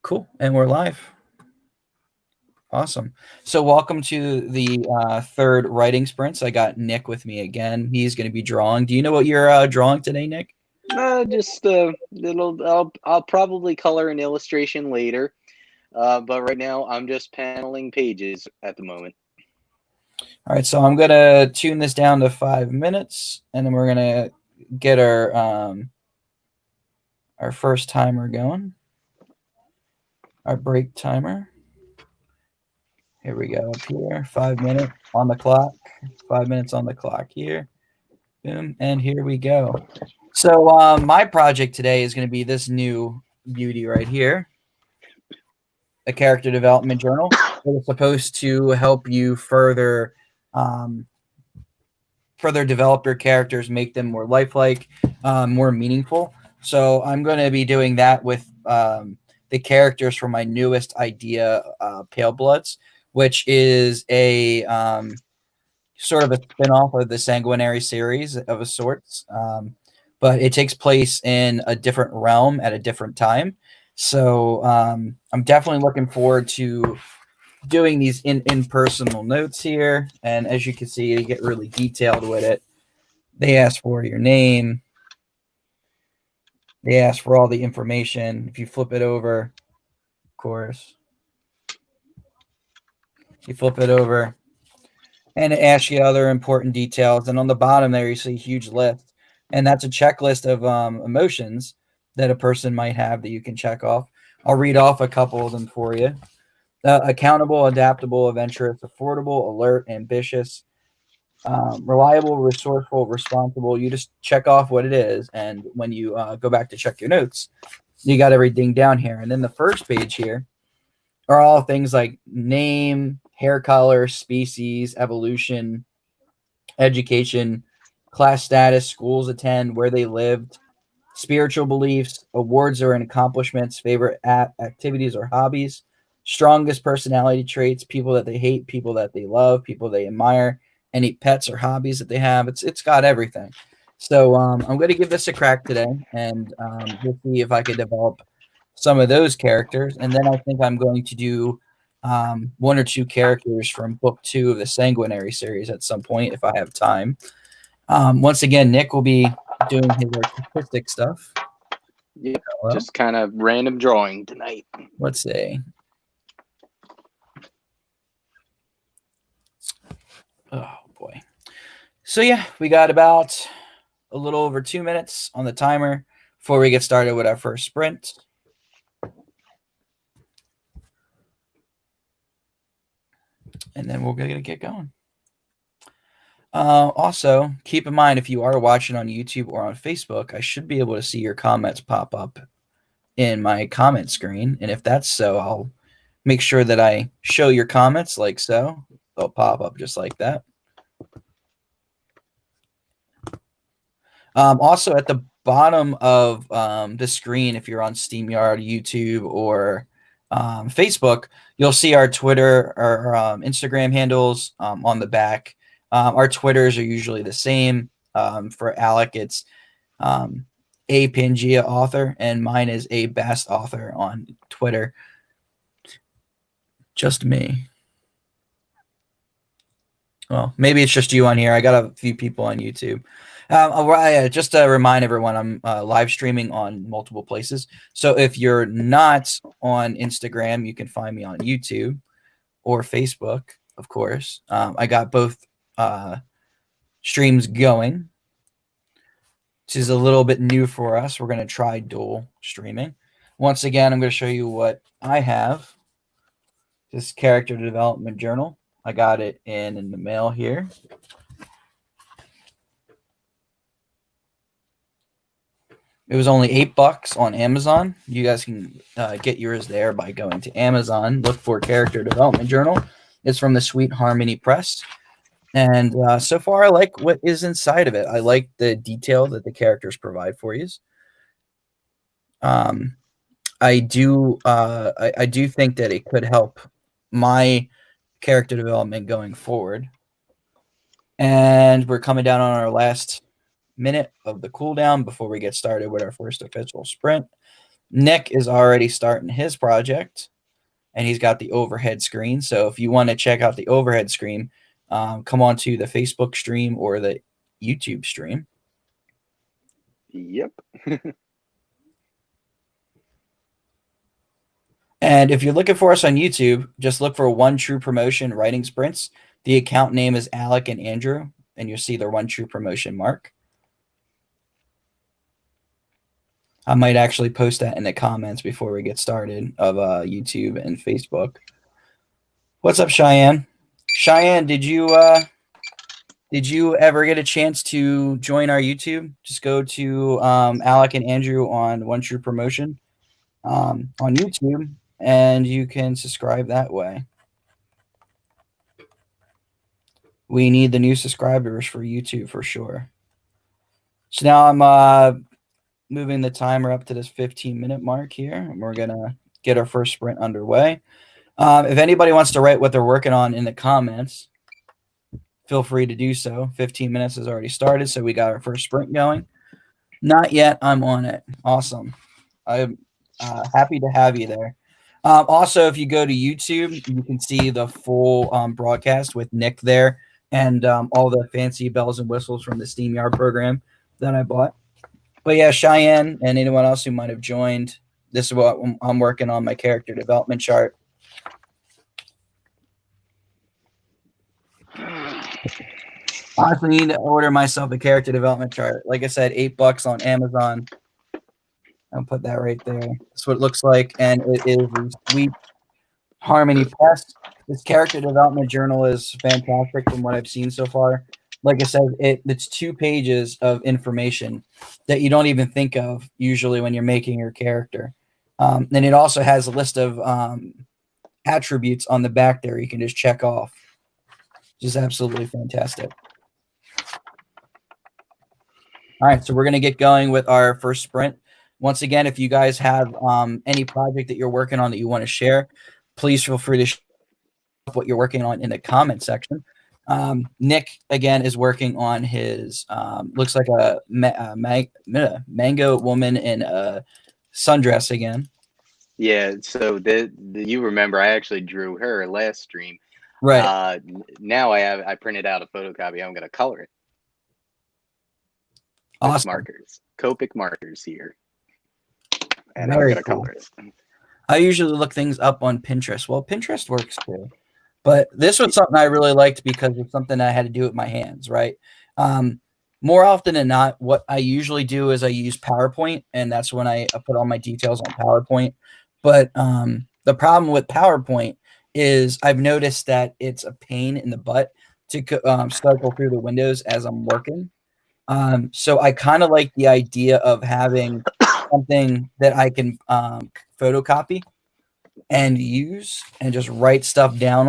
Cool. And we're live. Awesome. So welcome to the third writing sprints. I got Nick with me again. He's going to be drawing. Do you know what you're drawing today, Nick? Just a little. I'll probably color an illustration later, but right now I'm just paneling pages at the moment. All right. So I'm going to tune this down to 5 minutes, and then we're going to get our first timer going. Our break timer. Here we go. Up here. 5 minutes on the clock. 5 minutes on the clock here. Boom. And here we go. So my project today is going to be this new beauty right here, a character development journal. It's supposed to help you further develop your characters, make them more lifelike, more meaningful. So I'm going to be doing that with the characters from my newest idea, Pale Bloods, which is a sort of a spin-off of the Sanguinary series of a sorts. But it takes place in a different realm at a different time. So I'm definitely looking forward to doing these in personal notes here. And as you can see, you get really detailed with it. They ask for your name. They ask for all the information. If you flip it over, of course, you flip it over, and it asks you other important details. And on the bottom there, you see a huge list. And that's a checklist of emotions that a person might have that you can check off. I'll read off a couple of them for you. Accountable, adaptable, adventurous, affordable, alert, ambitious, reliable, resourceful, responsible. You just check off what it is. And when you go back to check your notes, you got everything down here. And then the first page here are all things like name, hair color, species, evolution, education, class status, schools attend, where they lived, spiritual beliefs, awards or accomplishments, favorite activities or hobbies, strongest personality traits, people that they hate, people that they love, people they admire, any pets or hobbies that they have. It's got everything. So I'm going to give this a crack today, and we'll see if I could develop some of those characters. And then I think I'm going to do one or two characters from book 2 of the Sanguinary series at some point if I have time. Once again, Nick will be doing his artistic stuff. Yep, just kind of random drawing tonight. Let's see. Oh boy. So yeah, we got about a little over 2 minutes on the timer before we get started with our first sprint. And then we're going to get going. Also, keep in mind, if you are watching on YouTube or on Facebook, I should be able to see your comments pop up in my comment screen. And if that's so, I'll make sure that I show your comments like so. They'll pop up just like that. Also, at the bottom of the screen, if you're on StreamYard, YouTube, or Facebook, you'll see our Twitter or Instagram handles on the back. Our Twitters are usually the same. For Alec, it's A Pangea Author, and mine is A Bass Author on Twitter. Just me. Well, maybe it's just you on here. I got a few people on YouTube. Just to remind everyone, I'm live streaming on multiple places. So if you're not on Instagram, you can find me on YouTube or Facebook, of course. I got both streams going, which is a little bit new for us. We're going to try dual streaming. Once again, I'm going to show you what I have. This character development journal. I got it in the mail here. It was only $8 on Amazon. You guys can get yours there by going to Amazon. Look for Character Development Journal. It's from the Sweet Harmony Press. And so far, I like what is inside of it. I like the detail that the characters provide for you. I do think that it could help my character development going forward. And we're coming down on our last minute of the cooldown before we get started with our first official sprint. Nick is already starting his project, and he's got the overhead screen. So if you want to check out the overhead screen, come on to the Facebook stream or the YouTube stream. Yep. And if you're looking for us on YouTube, just look for One True Promotion Writing Sprints. The account name is Alec and Andrew, and you'll see the One True Promotion mark. I might actually post that in the comments before we get started of YouTube and Facebook. What's up, Cheyenne? Cheyenne, did you ever get a chance to join our YouTube? Just go to Alec and Andrew on One True Promotion on YouTube, and you can subscribe that way. We need the new subscribers for YouTube for sure. So now I'm moving the timer up to this 15-minute mark here, and we're gonna get our first sprint underway. If anybody wants to write what they're working on in the comments, feel free to do so. 15 minutes has already started, so we got our first sprint going. Not yet. I'm on it. Awesome. I'm happy to have you there. Also, if you go to YouTube, you can see the full broadcast with Nick there and all the fancy bells and whistles from the SteamYard program that I bought. But yeah, Cheyenne and anyone else who might have joined, this is what I'm working on, my character development chart. Honestly, need to order myself a character development chart. Like I said, $8 on Amazon. I'll put that right there. That's what it looks like, and it is a sweet Harmony Press. This character development journal is fantastic from what I've seen so far. Like I said, it's 2 pages of information that you don't even think of usually when you're making your character. And it also has a list of attributes on the back there you can just check off. Just absolutely fantastic. All right, so we're going to get going with our first sprint. Once again, if you guys have any project that you're working on that you want to share, please feel free to share what you're working on in the comment section. Nick, again, is working on his, looks like a mango woman in a sundress again. Yeah, so you remember I actually drew her last stream. Right. Now I printed out a photocopy. I'm going to color it. Awesome. Markers, Copic markers here. And Very I'm going to color it. I usually look things up on Pinterest. Well, Pinterest works too. But this was something I really liked because it's something I had to do with my hands, right? More often than not, what I usually do is I use PowerPoint, and that's when I put all my details on PowerPoint. But the problem with PowerPoint is I've noticed that it's a pain in the butt to cycle through the windows as I'm working. So I kind of like the idea of having something that I can photocopy and use and just write stuff down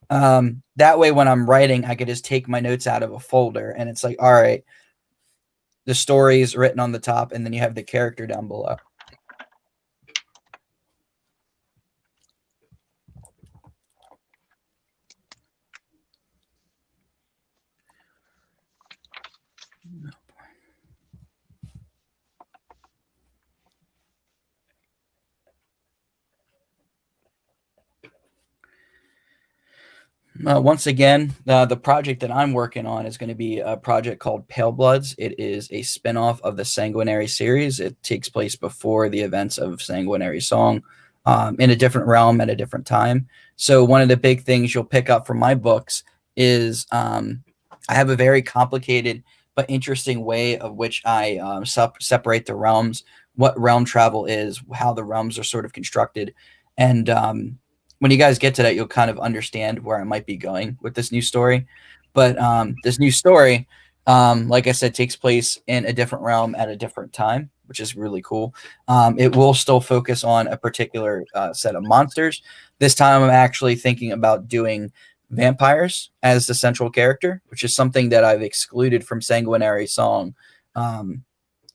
on. That way, when I'm writing, I could just take my notes out of a folder and it's like, all right, the story is written on the top and then you have the character down below. Once again, the project that I'm working on is going to be a project called Pale Bloods. It is a spinoff of the Sanguinary series. It takes place before the events of Sanguinary Song, in a different realm at a different time. So one of the big things you'll pick up from my books is I have a very complicated but interesting way of which I separate the realms, what realm travel is, how the realms are sort of constructed, and when you guys get to that, you'll kind of understand where I might be going with this new story. But this new story, like I said, takes place in a different realm at a different time, which is really cool. It will still focus on a particular set of monsters. This time I'm actually thinking about doing vampires as the central character, which is something that I've excluded from Sanguinary Song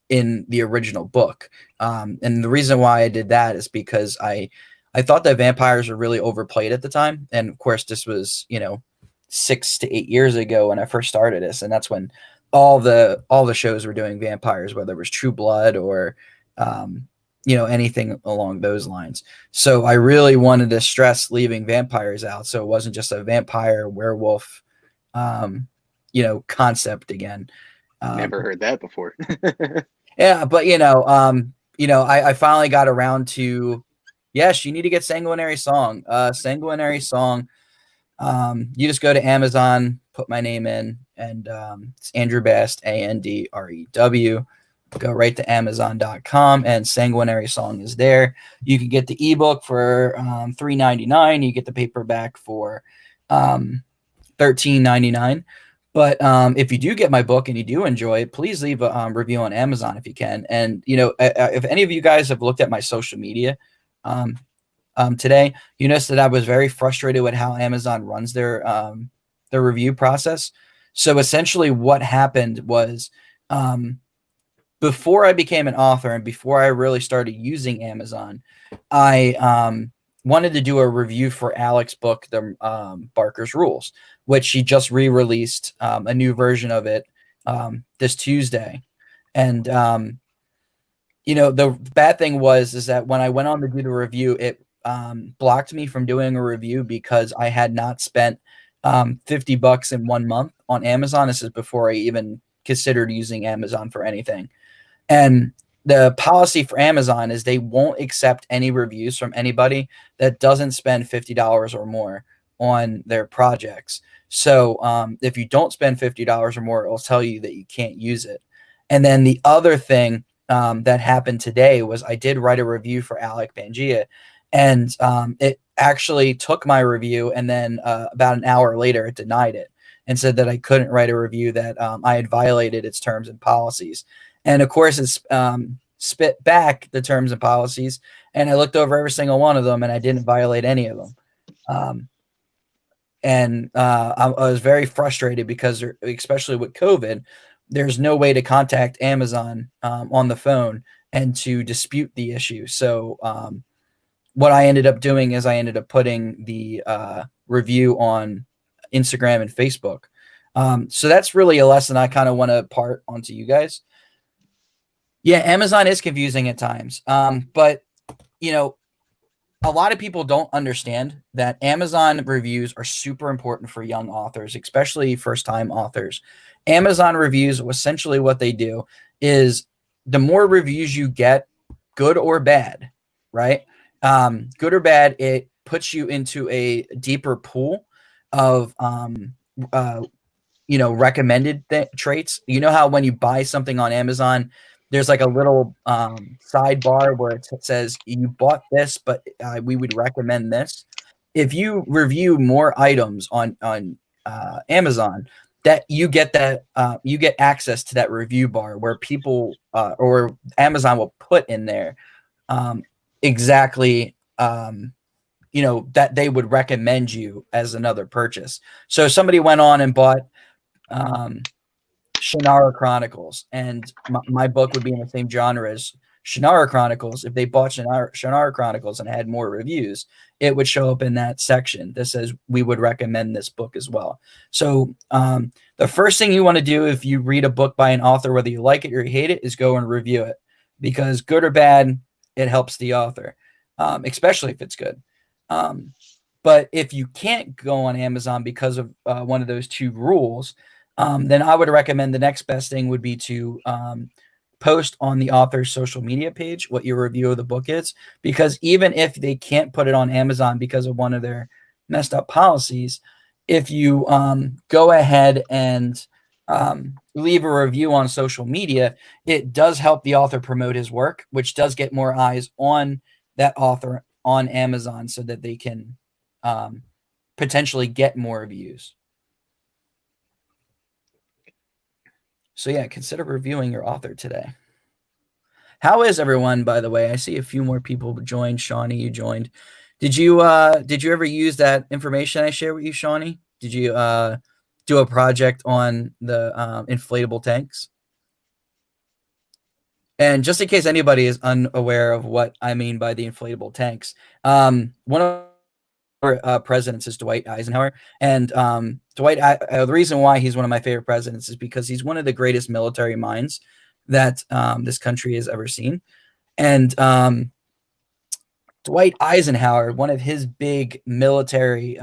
in the original book. And the reason why I did that is because I thought that vampires were really overplayed at the time. And of course, this was, 6 to 8 years ago when I first started this. And that's when all the shows were doing vampires, whether it was True Blood or anything along those lines. So I really wanted to stress leaving vampires out, so it wasn't just a vampire werewolf, concept again. Never heard that before. Yeah, but I finally got around to, yes, you need to get Sanguinary Song. Sanguinary Song. You just go to Amazon, put my name in, and it's Andrew Best, Andrew. Go right to Amazon.com, and Sanguinary Song is there. You can get the ebook for $3.99. You get the paperback for $13.99. But if you do get my book and you do enjoy it, please leave a review on Amazon if you can. And if any of you guys have looked at my social media today, you notice that I was very frustrated with how Amazon runs their review process. So essentially, what happened was, before I became an author and before I really started using Amazon, I wanted to do a review for Alec's book, The Barker's Rules, which she just re-released a new version of it this Tuesday. And the bad thing is that when I went on to do the review, it blocked me from doing a review because I had not spent $50 in 1 month on Amazon. This is before I even considered using Amazon for anything. And the policy for Amazon is they won't accept any reviews from anybody that doesn't spend $50 or more on their projects. So if you don't spend $50 or more, it'll tell you that you can't use it. And then the other thing that happened today was I did write a review for Alec Bangia, and it actually took my review, and then about an hour later it denied it and said that I couldn't write a review, that I had violated its terms and policies. And of course, it's spit back the terms and policies, and I looked over every single one of them, and I didn't violate any of them. I was very frustrated because, especially with COVID, there's no way to contact Amazon on the phone and to dispute the issue. So what I ended up doing is I ended up putting the review on Instagram and Facebook. So that's really a lesson I kind of want to impart onto you guys. Yeah, Amazon is confusing at times. But, a lot of people don't understand that Amazon reviews are super important for young authors, especially first-time authors. Amazon reviews, essentially what they do is the more reviews you get, good or bad, right? Good or bad, it puts you into a deeper pool of, recommended traits. You know how when you buy something on Amazon, there's like a little sidebar where it says you bought this, but we would recommend this. If you review more items on Amazon, that you get access to that review bar where people or Amazon will put in there exactly that they would recommend you as another purchase. So somebody went on and bought Shannara Chronicles, and my book would be in the same genre as Shannara Chronicles. If they bought Shannara Chronicles and had more reviews, it would show up in that section that says we would recommend this book as well. So the first thing you want to do if you read a book by an author, whether you like it or you hate it, is go and review it, because good or bad, it helps the author, especially if it's good. But if you can't go on Amazon because of one of those two rules, then I would recommend the next best thing would be to post on the author's social media page what your review of the book is, because even if they can't put it on Amazon because of one of their messed up policies, if you go ahead and leave a review on social media, it does help the author promote his work, which does get more eyes on that author on Amazon so that they can potentially get more reviews. So yeah, consider reviewing your author today. How is everyone, by the way? I see a few more people joined. Shawnee, you joined. Did you ever use that information I shared with you, Shawnee? Did you do a project on the inflatable tanks? And just in case anybody is unaware of what I mean by the inflatable tanks, one of our presidents is Dwight Eisenhower, and Dwight. The reason why he's one of my favorite presidents is because he's one of the greatest military minds that this country has ever seen. And Dwight Eisenhower, one of his big military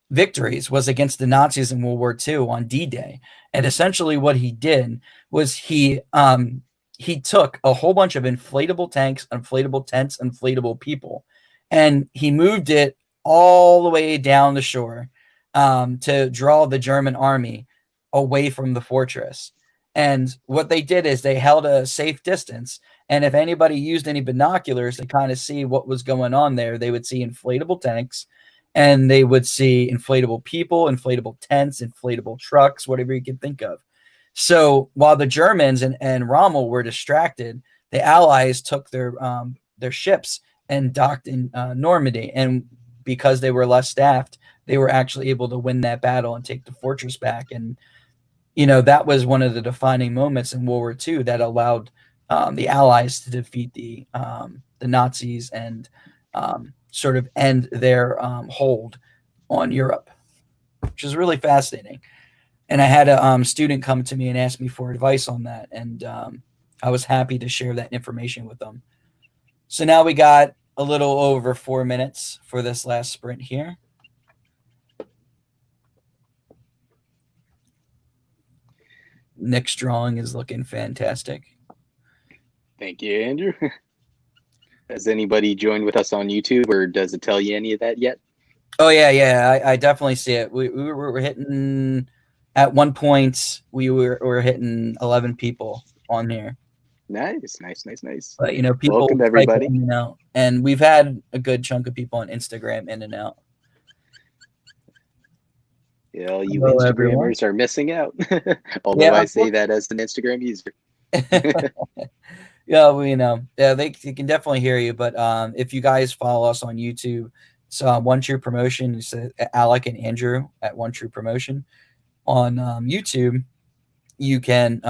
victories was against the Nazis in World War II on D-Day. And essentially what he did was he took a whole bunch of inflatable tanks, inflatable tents, inflatable people, and he moved it all the way down the shore to draw the German army away from the fortress. And what they did is they held a safe distance. And if anybody used any binoculars to kind of see what was going on there, they would see inflatable tanks, and they would see inflatable people, inflatable tents, inflatable trucks, whatever you can think of. So while the Germans and Rommel were distracted, the Allies took their ships and docked in Normandy. And because they were less staffed, they were actually able to win that battle and take the fortress back. And that was one of the defining moments in World War II that allowed the Allies to defeat the Nazis and sort of end their hold on Europe, which is really fascinating. And I had a student come to me and ask me for advice on that, and I was happy to share that information with them. So now we got a little over 4 minutes for this last sprint here. Nick's drawing is looking fantastic. Thank you, Andrew. Has anybody joined with us on YouTube, or does it tell you any of that yet? Oh, yeah. I definitely see it. We were hitting, at one point, we were hitting 11 people on here. Nice. But, people welcome, everybody. In and out. And we've had a good chunk of people on Instagram in and out. Yeah, you Hello, Instagrammers are missing out. Although I say that as an Instagram user. Yeah, they can definitely hear you. But if you guys follow us on YouTube, it's One True Promotion. It's Alec and Andrew at One True Promotion on YouTube. You can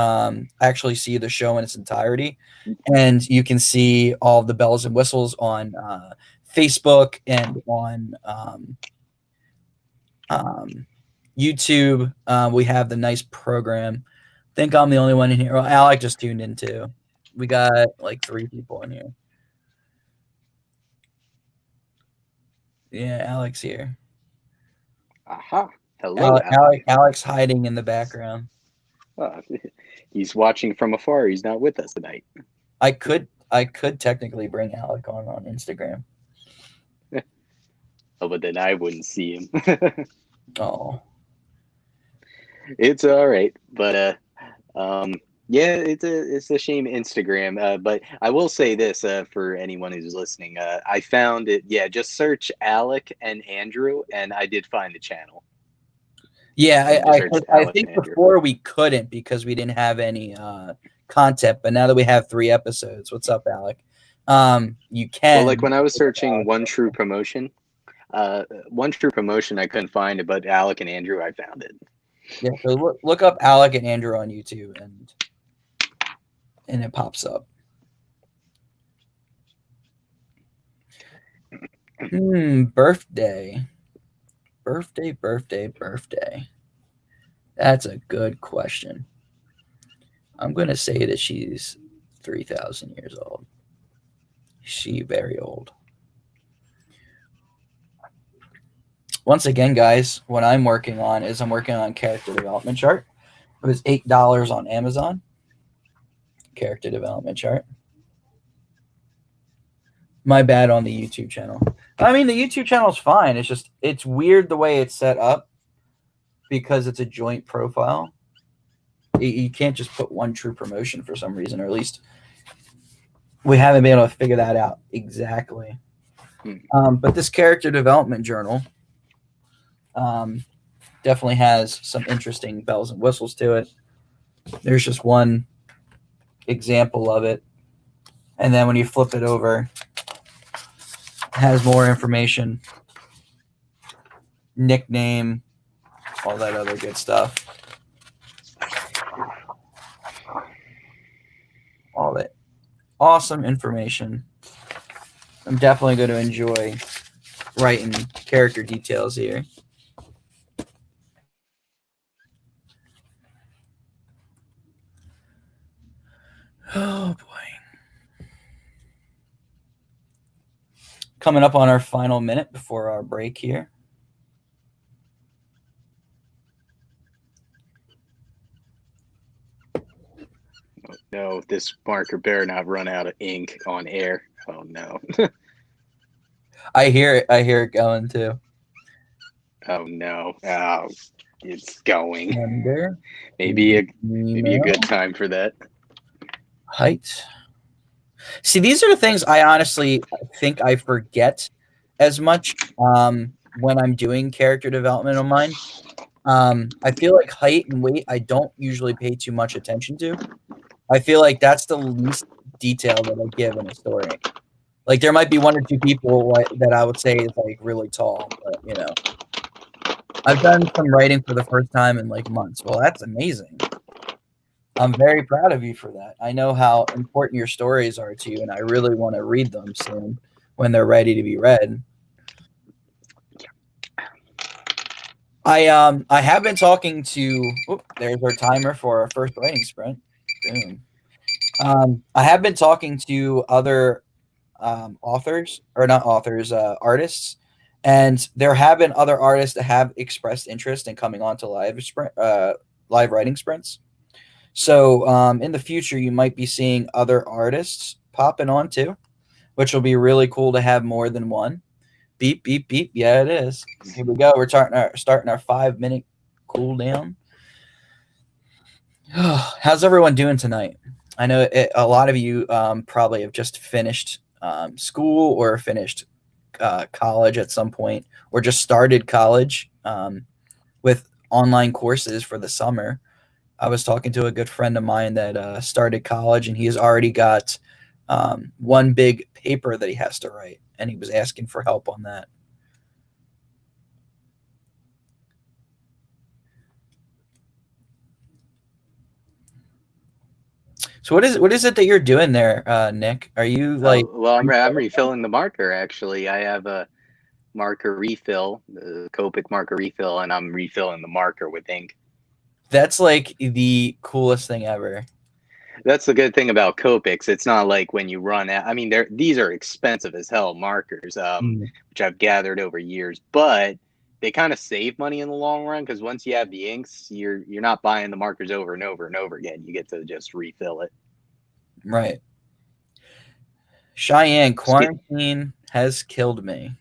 actually see the show in its entirety, and you can see all the bells and whistles on Facebook and on YouTube. We have the nice program. I think I'm the only one in here. Well, Alec just tuned in too. We got like 3 people in here. Yeah, Alex here. Aha. Hello, Alex hiding in the background. He's watching from afar. He's not with us tonight. I could technically bring Alec on Instagram. Oh, but then I wouldn't see him. Oh. It's all right, but yeah, it's a shame Instagram. But I will say this for anyone who's listening. I found it. Yeah, just search Alec and Andrew, and I did find the channel. Yeah, I think before we couldn't because we didn't have any content, but now that we have 3 episodes, what's up, Alec? You can. Well, like when I was searching One True Promotion, I couldn't find it, but Alec and Andrew, I found it. Yeah, so look up Alec and Andrew on YouTube, and it pops up. Birthday. That's a good question. I'm going to say that she's 3,000 years old. She very old. Once again, guys, what I'm working on is character development chart. It was $8 on Amazon. Character development chart. My bad on the YouTube channel. I mean, the YouTube channel is fine. It's just, it's weird the way it's set up because it's a joint profile. You can't just put One True Promotion for some reason, or at least we haven't been able to figure that out exactly. But this character development journal definitely has some interesting bells and whistles to it. There's just one example of it. And then when you flip it over, it has more information, nickname, all that other good stuff. All that awesome information. I'm definitely going to enjoy writing character details here. Oh boy. coming up on our final minute before our break here. No, this marker better not run out of ink on air. Oh no. I hear it going too. Oh no. Oh, it's going. Under Maybe a email good time for that. height. See, these are the things I honestly think I forget as much when I'm doing character development on mine. I feel like height and weight I don't usually pay too much attention to. I feel like that's the least detail that I give in a story. Like there might be one or two people that I would say is like really tall, but you know, I've done some writing for the first time in like months. Well, that's amazing. I'm very proud of you for that. I know how important your stories are to you, and I really want to read them soon when they're ready to be read. I have been talking to. There's our timer for our first writing sprint. Boom. I have been talking to other authors, or not authors, artists, and there have been other artists that have expressed interest in coming on to live writing sprints. So in the future, you might be seeing other artists popping on too, which will be really cool to have more than one. Beep, beep, beep. Yeah, it is. Here we go. We're starting our 5-minute cool down. How's everyone doing tonight? I know a lot of you probably have just finished school or finished college at some point, or just started college with online courses for the summer. I was talking to a good friend of mine that started college, and he's already got one big paper that he has to write, and he was asking for help on that. So what is it that you're doing there, Nick? Are you like? Well, I'm refilling the marker. Actually, I have a marker refill, the Copic marker refill, and I'm refilling the marker with ink. That's like the coolest thing ever. That's the good thing about Copics. It's not like when you run out. I mean, these are expensive as hell markers, which I've gathered over years, but they kind of save money in the long run because once you have the inks, you're not buying the markers over and over and over again. You get to just refill it. Right. Cheyenne, quarantine has killed me.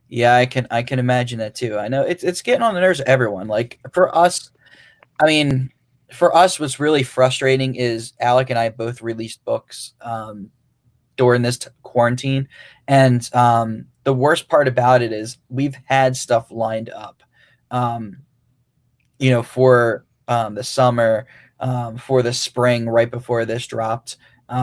Yeah, I can imagine that too. I know it's getting on the nerves of everyone. Like for us, I mean, for us, what's really frustrating is Alec and I both released books during this quarantine, and the worst part about it is we've had stuff lined up, for the summer, for the spring, right before this dropped.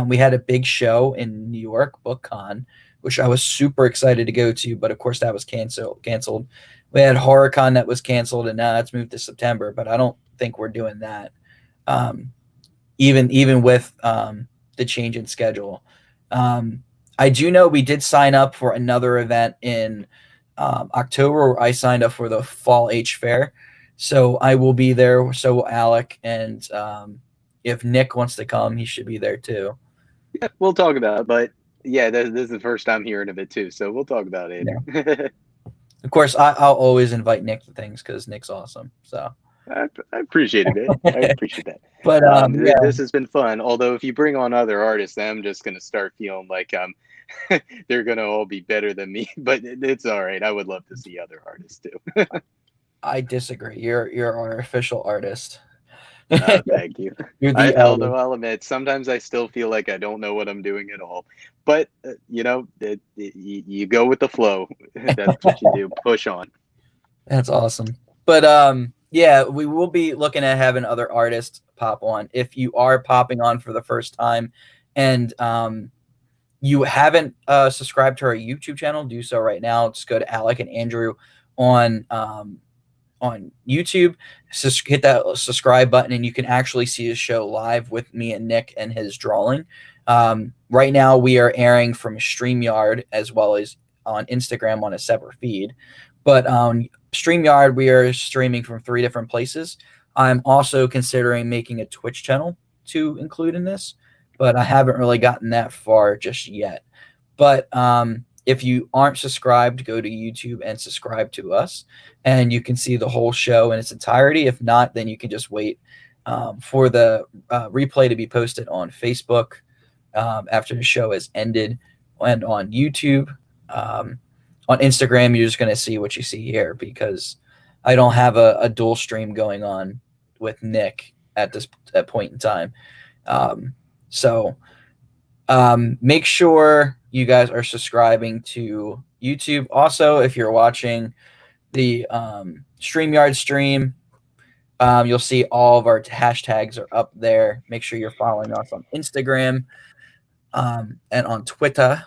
We had a big show in New York, BookCon, which I was super excited to go to, but of course that was canceled. We had HorrorCon that was canceled, and now that's moved to September. But I don't think we're doing that, even with the change in schedule. I do know we did sign up for another event in October. Where I signed up for the Fall H Fair, so I will be there. So will Alec, and if Nick wants to come, he should be there too. Yeah, we'll talk about it, but yeah, this is the first time hearing of it too, so we'll talk about it. Yeah. Of course, I'll always invite Nick to things because Nick's awesome. So I appreciate it, man. I appreciate that. But yeah. This has been fun. Although if you bring on other artists, I'm just gonna start feeling like they're gonna all be better than me. But it's all right. I would love to see other artists too. I disagree. You're our official artist. Thank you. Although I'll admit, sometimes I still feel like I don't know what I'm doing at all. But you go with the flow. That's what you do. Push on. That's awesome. But yeah, we will be looking at having other artists pop on. If you are popping on for the first time, and you haven't subscribed to our YouTube channel, do so right now. Just go to Alec and Andrew on YouTube. Hit that subscribe button, and you can actually see his show live with me and Nick and his drawing. Right now, we are airing from StreamYard as well as on Instagram on a separate feed. But on StreamYard, we are streaming from 3 different places. I'm also considering making a Twitch channel to include in this, but I haven't really gotten that far just yet. But If you aren't subscribed, go to YouTube and subscribe to us, and you can see the whole show in its entirety. If not, then you can just wait for the replay to be posted on Facebook after the show has ended, and on YouTube. On Instagram, you're just going to see what you see here, because I don't have a dual stream going on with Nick at this point in time. So make sure you guys are subscribing to YouTube. Also, if you're watching the StreamYard stream, you'll see all of our hashtags are up there. Make sure you're following us on Instagram and on Twitter.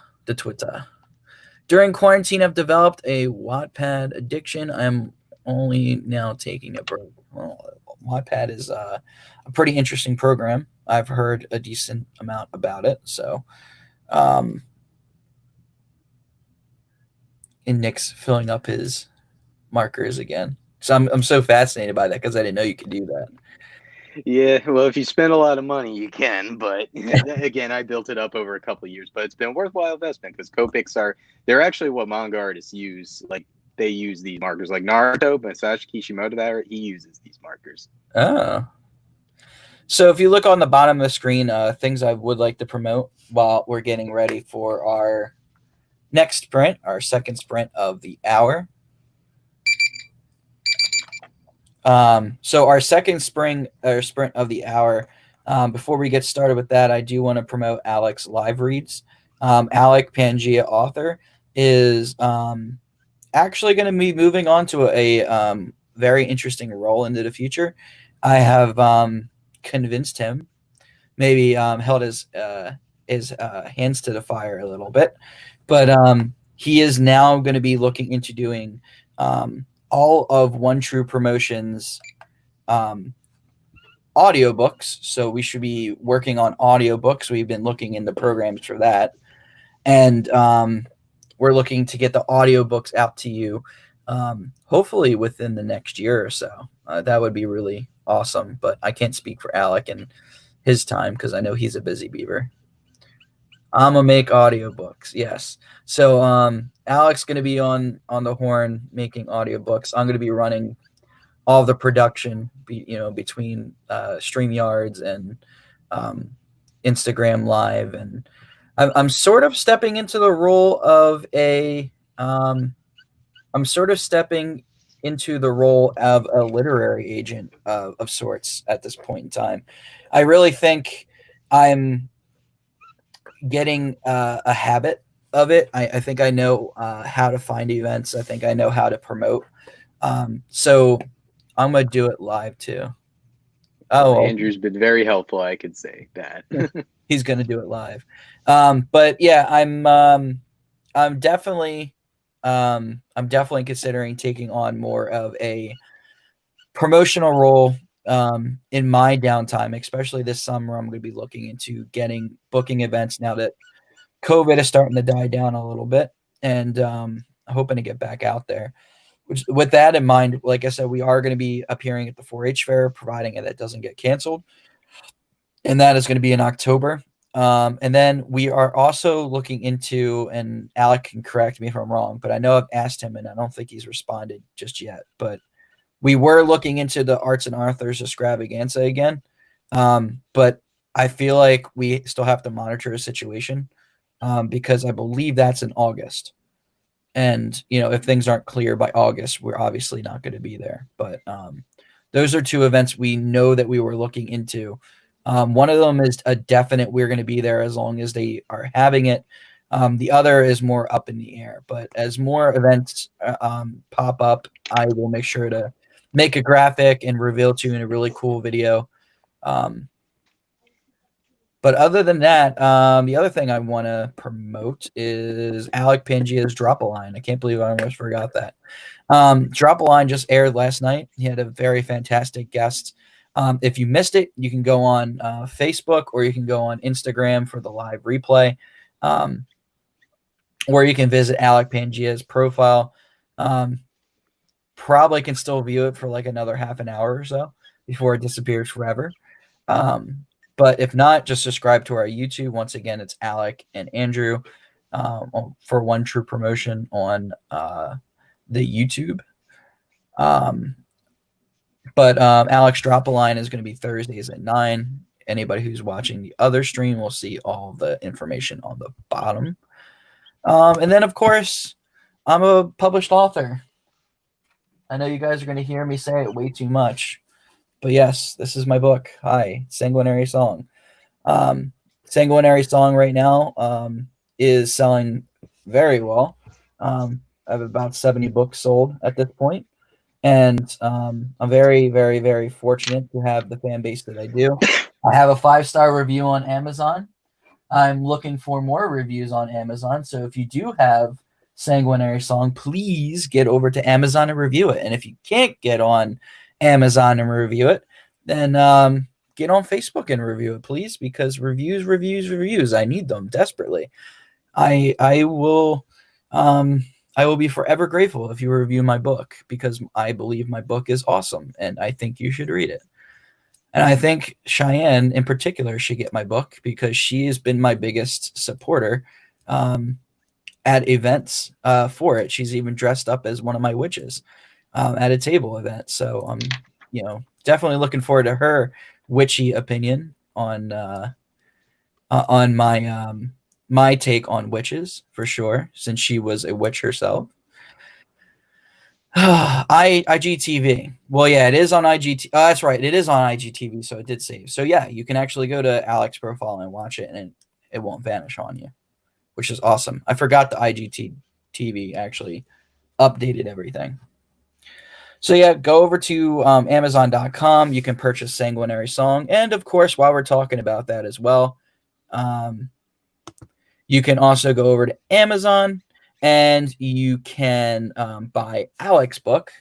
During quarantine, I've developed a Wattpad addiction. I'm only now taking a break. Well, Wattpad is a pretty interesting program. I've heard a decent amount about it. So, and Nick's filling up his markers again. So I'm so fascinated by that, because I didn't know you could do that. Yeah, well, if you spend a lot of money, you can. But again, I built it up over a couple of years, but it's been a worthwhile investment, because Copics they're actually what manga artists use. Like, they use these markers. Like Naruto, Masashi Kishimoto, he uses these markers. Oh. So if you look on the bottom of the screen, things I would like to promote while we're getting ready for our next sprint, our second sprint of the hour. So our second sprint of the hour, before we get started with that, I do want to promote Alec's live reads. Alec, Pangea author, is actually going to be moving on to a very interesting role into the future. I have convinced him, maybe held his hands to the fire a little bit, but he is now going to be looking into doing all of One True Promotions audiobooks. So we should be working on audiobooks. We've been looking into programs for that. And we're looking to get the audiobooks out to you hopefully within the next year or so. That would be really awesome. But I can't speak for Alec and his time, because I know he's a busy beaver. I'm gonna make audiobooks, yes. So Alec's gonna be on the horn making audiobooks. I'm gonna be running all the production, between StreamYards and Instagram Live, and I'm sort of stepping into the role of a literary agent of sorts at this point in time. I really think I'm getting a habit of it. I think I know how to find events. I think I know how to promote. So I'm going to do it live too. Oh, Andrew's been very helpful, I could say that. He's going to do it live. But yeah, I'm definitely considering taking on more of a promotional role in my downtime, especially this summer. I'm going to be looking into booking events now that COVID is starting to die down a little bit, and hoping to get back out there. Which, with that in mind, like I said, we are going to be appearing at the 4-H fair, providing that doesn't get canceled, and that is going to be in October. And then we are also looking into, and Alec can correct me if I'm wrong, but I know I've asked him and I don't think he's responded just yet, but we were looking into the Arts and Authors Extravaganza again. But I feel like we still have to monitor a situation because I believe that's in August. And, if things aren't clear by August, we're obviously not going to be there. But those are two events we know that we were looking into. One of them is a definite we're going to be there as long as they are having it. The other is more up in the air. But as more events pop up, I will make sure to make a graphic and reveal to you in a really cool video. But other than that, the other thing I want to promote is Alec Pangea's Drop a Line. I can't believe I almost forgot that. Drop a Line just aired last night. He had a very fantastic guest. If you missed it, you can go on Facebook, or you can go on Instagram for the live replay, or you can visit Alec Pangea's profile. Probably can still view it for like another half an hour or so before it disappears forever. But if not, just subscribe to our YouTube. Once again, it's Alec and Andrew. for One True Promotion on the YouTube. But Alex Drop a Line is going to be Thursdays at 9. Anybody who's watching the other stream will see all the information on the bottom. And then, of course, I'm a published author. I know you guys are going to hear me say it way too much. But yes, this is my book. Hi, Sanguinary Song. Sanguinary Song right now is selling very well. I have about 70 books sold at this point. And I'm very, very, very fortunate to have the fan base that I do. I have a 5-star review on Amazon. I'm looking for more reviews on Amazon. So if you do have Sanguinary Song, please get over to Amazon and review it. And if you can't get on Amazon and review it, then get on Facebook and review it, please, because reviews. I need them desperately. I will be forever grateful if you review my book, because I believe my book is awesome and I think you should read it. And I think Cheyenne in particular should get my book, because she has been my biggest supporter at events for it. She's even dressed up as one of my witches at a table event. So I'm, definitely looking forward to her witchy opinion on my take on witches, for sure, since she was a witch herself. IGTV. Well, yeah, it is on IGTV. That's right. It is on IGTV, so it did save. So yeah, you can actually go to Alex's profile and watch it, and it won't vanish on you, which is awesome. I forgot the IGTV actually updated everything. So yeah, go over to Amazon.com. You can purchase Sanguinary Song, and of course, while we're talking about that as well, you can also go over to Amazon and you can buy Alec's book.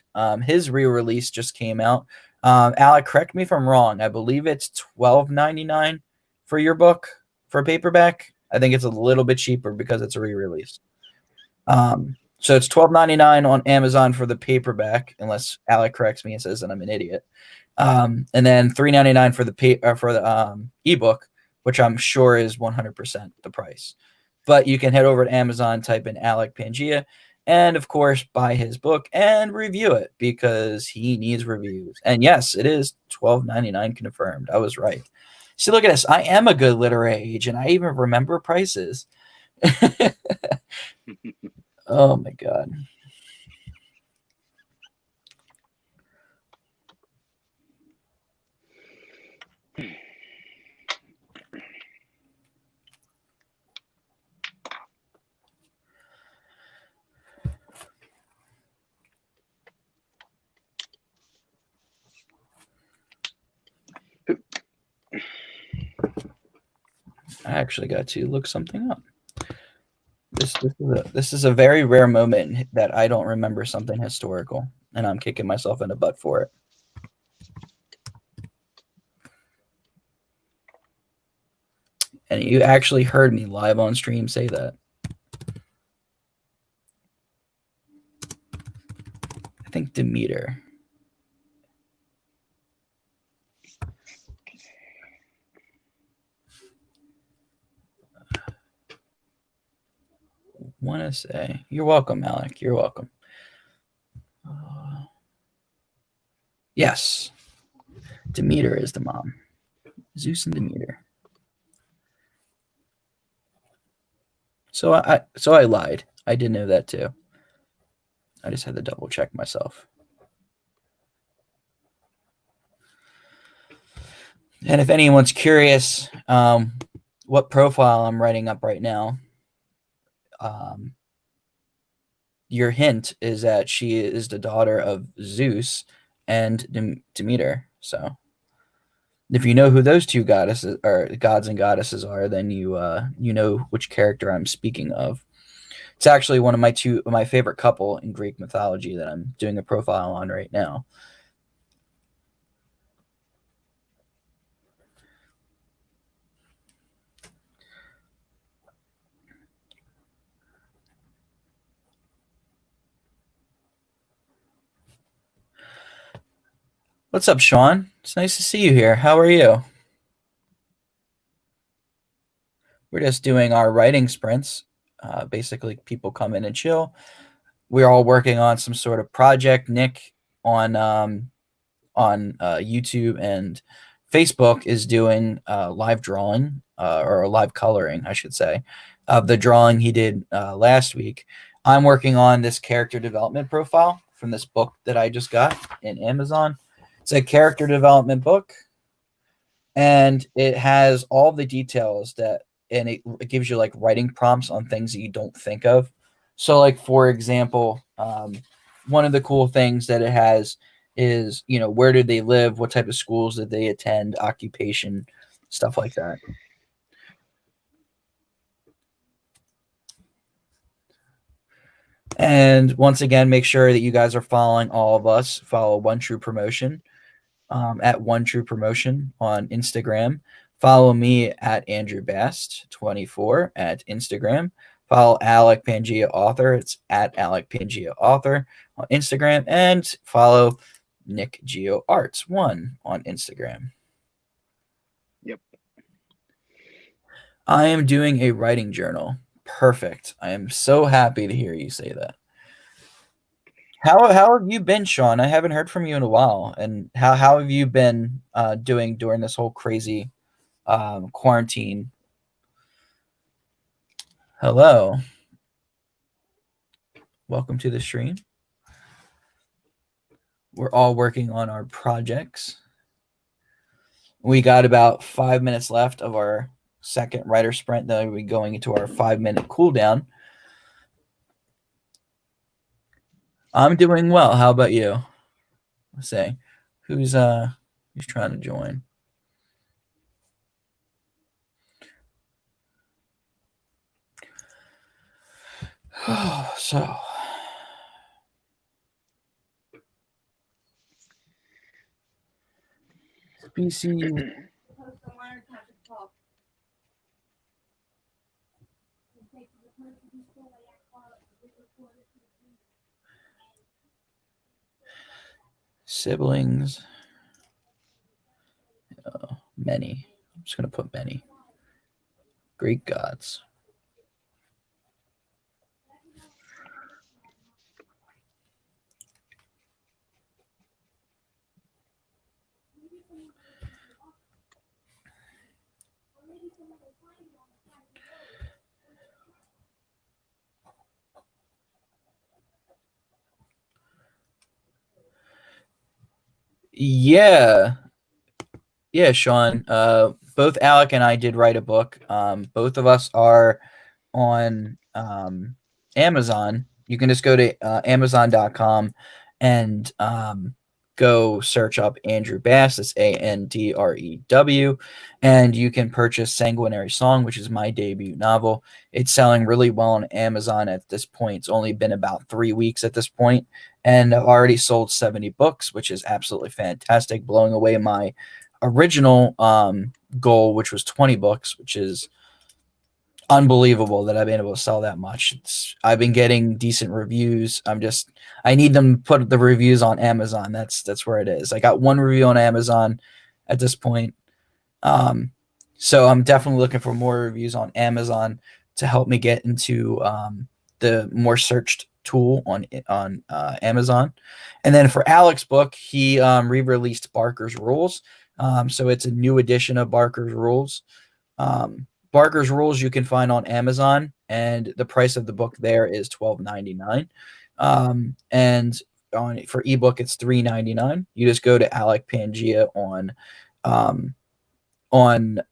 His re-release just came out. Alec, correct me if I'm wrong. I believe it's $12.99 for your book for paperback. I think it's a little bit cheaper because it's a re-release. So it's $12.99 on Amazon for the paperback, unless Alec corrects me and says that I'm an idiot. And then $3.99 for the ebook, which I'm sure is 100% the price. But you can head over to Amazon, type in Alec Pangea, and of course buy his book and review it, because he needs reviews. And yes, it is $12.99 confirmed. I was right. See, look at this. I am a good literary agent. I even remember prices. Oh my God. I actually got to look something up. This is a very rare moment that I don't remember something historical, and I'm kicking myself in the butt for it. And you actually heard me live on stream say that. I think Demeter. Want to say, you're welcome, Alec. You're welcome. Yes, Demeter is the mom. Zeus and Demeter. So I lied. I did know that too. I just had to double check myself. And if anyone's curious, what profile I'm writing up right now, your hint is that she is the daughter of Zeus and Demeter. So if you know who those two goddesses or gods and goddesses are, then you know which character I'm speaking of. It's actually one of my favorite couple in Greek mythology that I'm doing a profile on right now. What's up, Sean? It's nice to see you here. How are you? We're just doing our writing sprints. Basically, people come in and chill. We're all working on some sort of project. Nick on YouTube and Facebook is doing live drawing or live coloring, I should say, of the drawing he did last week. I'm working on this character development profile from this book that I just got in Amazon. It's a character development book, and it has all the details and it gives you like writing prompts on things that you don't think of. So, like for example, one of the cool things that it has is, where did they live, what type of schools did they attend, occupation, stuff like that. And once again, make sure that you guys are following all of us. Follow One True Promotion at One True Promotion on Instagram. Follow me at Andrew Bast 24 at Instagram. Follow Alec Pangea Author. It's at Alec Pangea Author on Instagram. And follow Nick Geo Arts 1 on Instagram. Yep. I am doing a writing journal. Perfect. I am so happy to hear you say that. How have you been, Sean? I haven't heard from you in a while. And how have you been doing during this whole crazy quarantine? Hello. Welcome to the stream. We're all working on our projects. We got about 5 minutes left of our second writer sprint. Then we'll be going into our 5-minute cooldown. I'm doing well. How about you? Let's say, who's trying to join? So species. Siblings. Many. I'm just going to put many. Greek gods. Yeah, Sean. Both Alec and I did write a book. Both of us are on Amazon. You can just go to Amazon.com and go search up Andrew Bass. That's Andrew, and you can purchase Sanguinary Song, which is my debut novel. It's selling really well on Amazon at this point. It's only been about 3 weeks at this point, and I've already sold 70 books, which is absolutely fantastic, blowing away my original goal, which was 20 books, which is unbelievable that I've been able to sell that much. I've been getting decent reviews. I need them to put the reviews on Amazon. That's where it is. I got 1 review on Amazon at this point. So I'm definitely looking for more reviews on Amazon to help me get into the more searched tool on Amazon. And then for Alec's book, he re-released Barker's Rules. So it's a new edition of Barker's Rules. Barker's Rules you can find on Amazon, and the price of the book there is $12.99. And for ebook it's $3.99. You just go to Alec Pangea on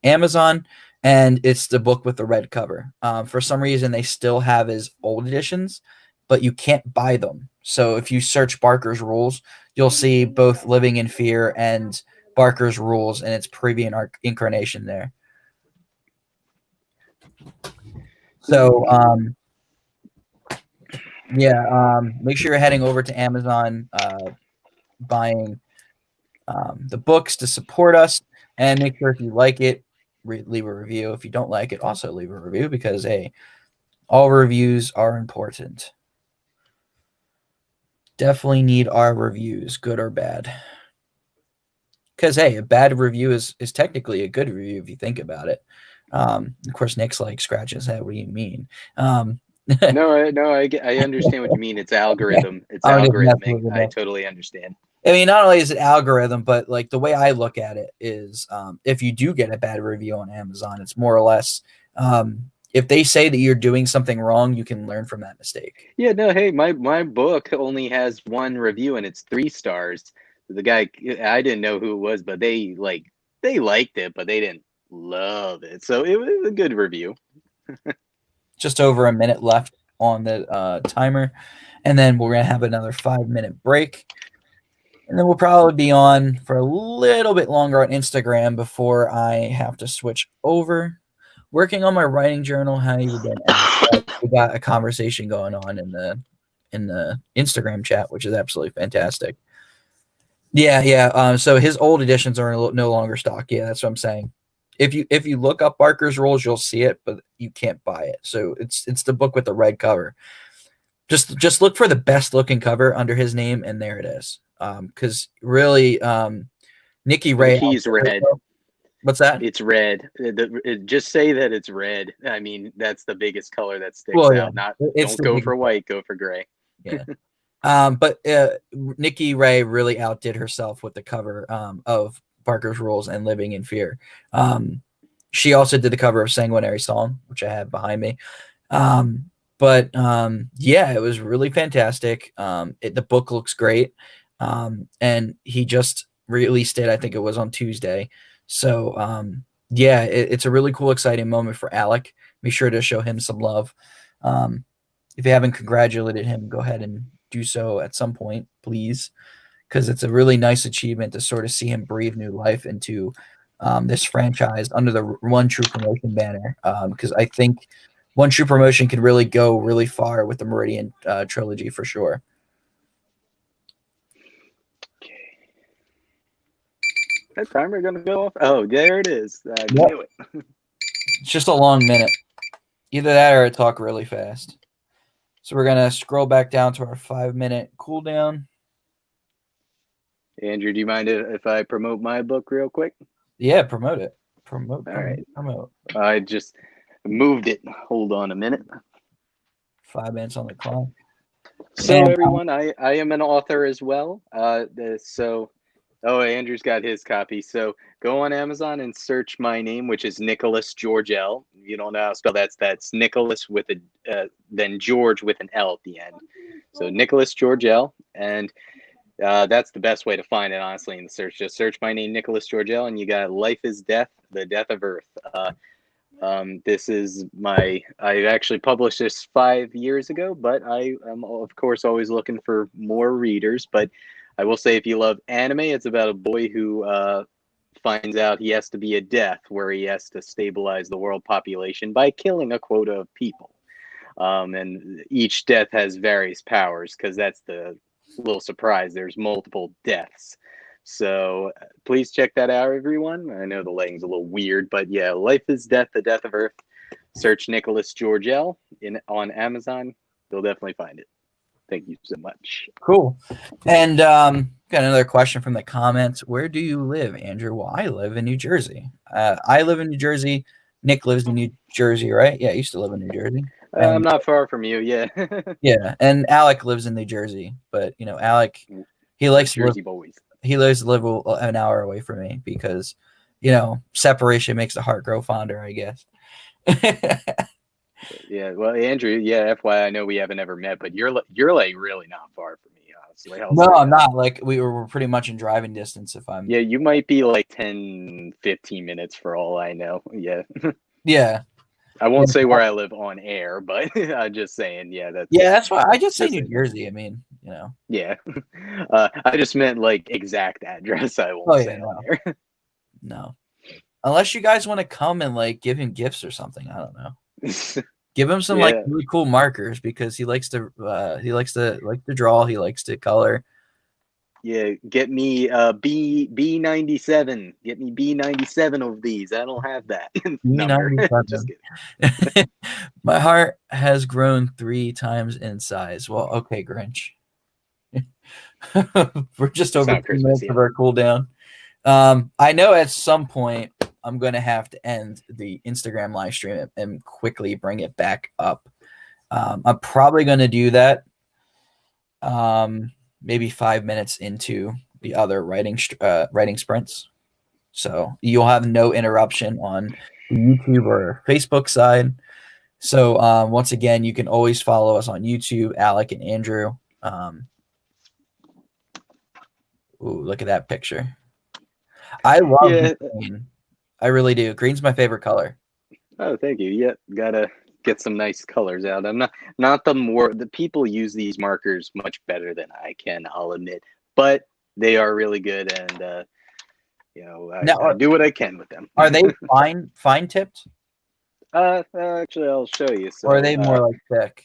Amazon, and it's the book with the red cover. For some reason they still have his old editions, but you can't buy them. So if you search Barker's Rules, you'll see both Living in Fear and Barker's Rules in its previous incarnation there. So, make sure you're heading over to Amazon, buying the books to support us, and make sure if you like it, leave a review. If you don't like it, also leave a review, because, hey, all reviews are important. Definitely need our reviews, good or bad. Because, hey, a bad review is technically a good review if you think about it. Of course, Nick's like scratching his head. What do you mean? No, I understand what you mean. It's algorithm. It's I'm just messing algorithmic. with I it. totally understand. I mean, not only is it algorithm, but like the way I look at it is, if you do get a bad review on Amazon, it's more or less, if they say that you're doing something wrong, you can learn from that mistake. Yeah, no, hey, my book only has one review and it's 3 stars. The guy, I didn't know who it was, but they liked it, but they didn't love it. So it was a good review. Just over a minute left on the timer, and then we're gonna have another 5-minute break, and then we'll probably be on for a little bit longer on Instagram before I have to switch over. Working on my writing journal. How you been? We got a conversation going on in the Instagram chat, which is absolutely fantastic. Yeah. So his old editions are no longer stock. Yeah, that's what I'm saying. If you look up Barker's Rules, you'll see it, but you can't buy it. So it's the book with the red cover. Just look for the best looking cover under his name, and there it is. Because really, Nikki Ray. The key's red. What's that? It's red. Just say that it's red. I mean, that's the biggest color that sticks out. Don't go for white. Go for gray. Yeah. But Nikki Ray really outdid herself with the cover of Barker's Rules and Living in Fear. She also did the cover of Sanguinary Song, which I have behind me. But yeah, it was really fantastic. The book looks great. And he just released it. I think it was on Tuesday. So yeah, it's a really cool, exciting moment for Alec. Be sure to show him some love. If you haven't congratulated him, go ahead and do so at some point, please, because it's a really nice achievement to sort of see him breathe new life into this franchise under the One True Promotion banner. Because I think One True Promotion could really go really far with the Meridian trilogy for sure. Okay. That timer gonna go off? Oh, there it is. I knew it. It's just a long minute. Either that or I talk really fast. So we're going to scroll back down to our 5-minute cooldown. Andrew, do you mind if I promote my book real quick? Yeah, promote it. Promote. I just moved it. Hold on a minute. 5 minutes on the clock. So everyone, I am an author as well. Andrew's got his copy. So go on Amazon and search my name, which is Nicholas Georgel. You don't know how to spell that. That's Nicholas with then George with an L at the end. So Nicholas Georgel, and that's the best way to find it, honestly, in the search. Just search my name, Nicholas Georgel, and you got Life is Death, The Death of Earth. This is I actually published this 5 years ago, but I am, of course, always looking for more readers. But I will say, if you love anime, it's about a boy who finds out he has to be a death, where he has to stabilize the world population by killing a quota of people. And each death has various powers, because that's the little surprise. There's multiple deaths. So please check that out, everyone. I know the lighting's a little weird, but yeah, Life is Death, The Death of Earth. Search Nicholas Georgel on Amazon. You'll definitely find it. Thank you so much. Cool. And got another question from the comments. Where do you live, Andrew? Well, I live in New Jersey. I live in New Jersey. Nick lives in New Jersey, right? Yeah, I used to live in New Jersey. I'm not far from you, yeah. Yeah, and Alec lives in New Jersey, but Alec, he likes Jersey boys. He lives an hour away from me because, separation makes the heart grow fonder, I guess. Yeah, well, Andrew, yeah, FYI, I know we haven't ever met, but you're like really not far from me, honestly. No, I'm not. Like we're pretty much in driving distance. Yeah, you might be like 10, 15 minutes for all I know. Yeah. Yeah. I won't say where I live on air, but I'm just saying, yeah, that's why I just say New Jersey. I mean, Yeah. I just meant like exact address. I won't say on air. No. Unless you guys want to come and like give him gifts or something. I don't know. Give him some like really cool markers, because he likes to draw, he likes to color. Yeah, get me B97. Get me B97 of these. I don't have that number. Just kidding. My heart has grown 3 times in size. Well, okay, Grinch. We're just over 2 minutes of our cooldown. I know at some point I'm going to have to end the Instagram live stream and quickly bring it back up. I'm probably going to do that maybe 5 minutes into the other writing sprints. So you'll have no interruption on the YouTube or Facebook side. So once again, you can always follow us on YouTube, Alec and Andrew. Ooh, look at that picture. I love green. I really do. Green's my favorite color. Oh, thank you. Yeah, gotta get some nice colors out. I'm not the people use these markers much better than I can, I'll admit, but they are really good, and I do what I can with them. Are they fine tipped? Actually, I'll show you. So, or are they more like thick?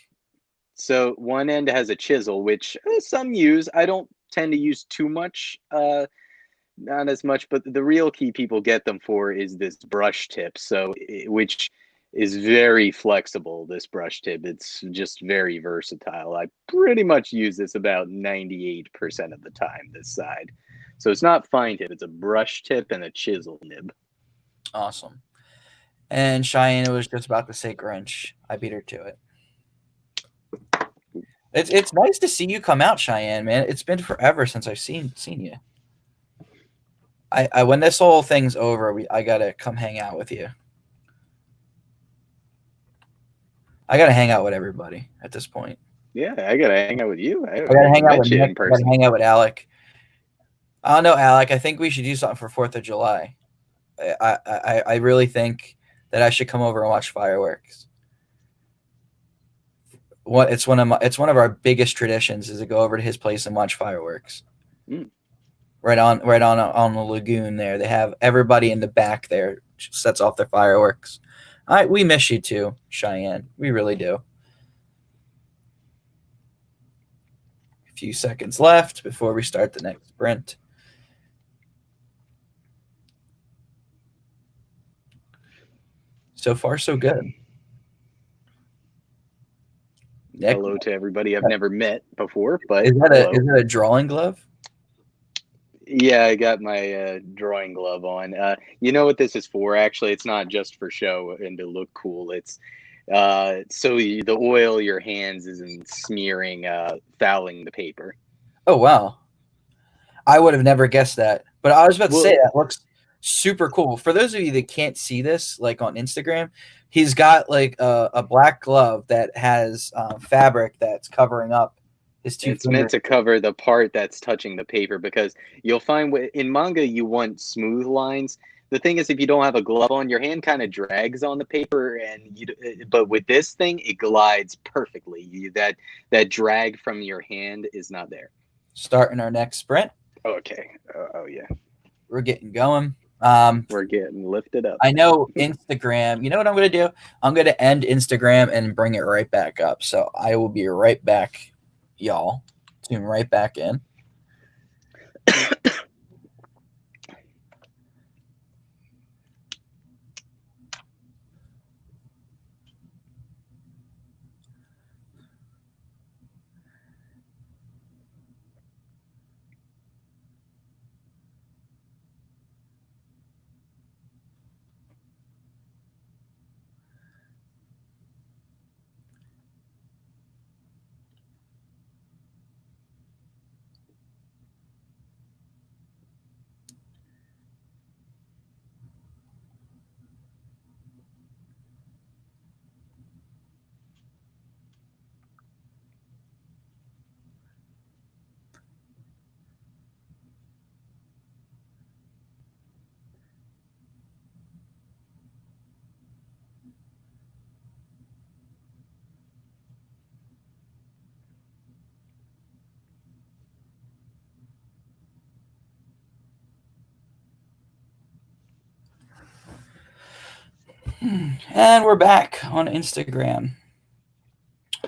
So one end has a chisel, which some use. I don't tend to use too much. Not as much, but the real key people get them for is this brush tip. So, which is very flexible. This brush tip, it's just very versatile. I pretty much use this about 98% of the time. This side, so it's not fine tip. It's a brush tip and a chisel nib. Awesome. And Cheyenne was just about to say Grinch. I beat her to it. It's nice to see you come out, Cheyenne, man. It's been forever since I've seen you. I when this whole thing's over, I gotta come hang out with you. I gotta hang out with everybody at this point. Yeah, I gotta hang out with you. I gotta hang out with Nick. I gotta hang out with Alec. I don't know, Alec. I think we should do something for 4th of July. I really think that I should come over and watch fireworks. It's one of our biggest traditions is to go over to his place and watch fireworks. Mm. Right on the lagoon there. They have everybody in the back there sets off their fireworks. We miss you too, Cheyenne. We really do. A few seconds left before we start the next sprint. So far, so good. Nick, hello to everybody I've never met before, but is that a drawing glove? Yeah, I got my drawing glove on. You know what this is for? Actually, it's not just for show and to look cool. It's so the oil your hands isn't smearing, fouling the paper. Oh wow, I would have never guessed that. But I was about to say that looks super cool. For those of you that can't see this, like on Instagram, he's got like a black glove that has fabric that's covering up his two It's fingers. meant to cover the part that's touching the paper, because you'll find in manga you want smooth lines. The thing is, if you don't have a glove on, your hand kind of drags on the paper, but with this thing, it glides perfectly. That drag from your hand is not there. Starting our next sprint. Okay. Oh yeah. We're getting going. We're getting lifted up. I know Instagram. You know what I'm going to do? I'm going to end Instagram and bring it right back up. So I will be right back, y'all. Tune right back in. And we're back on Instagram.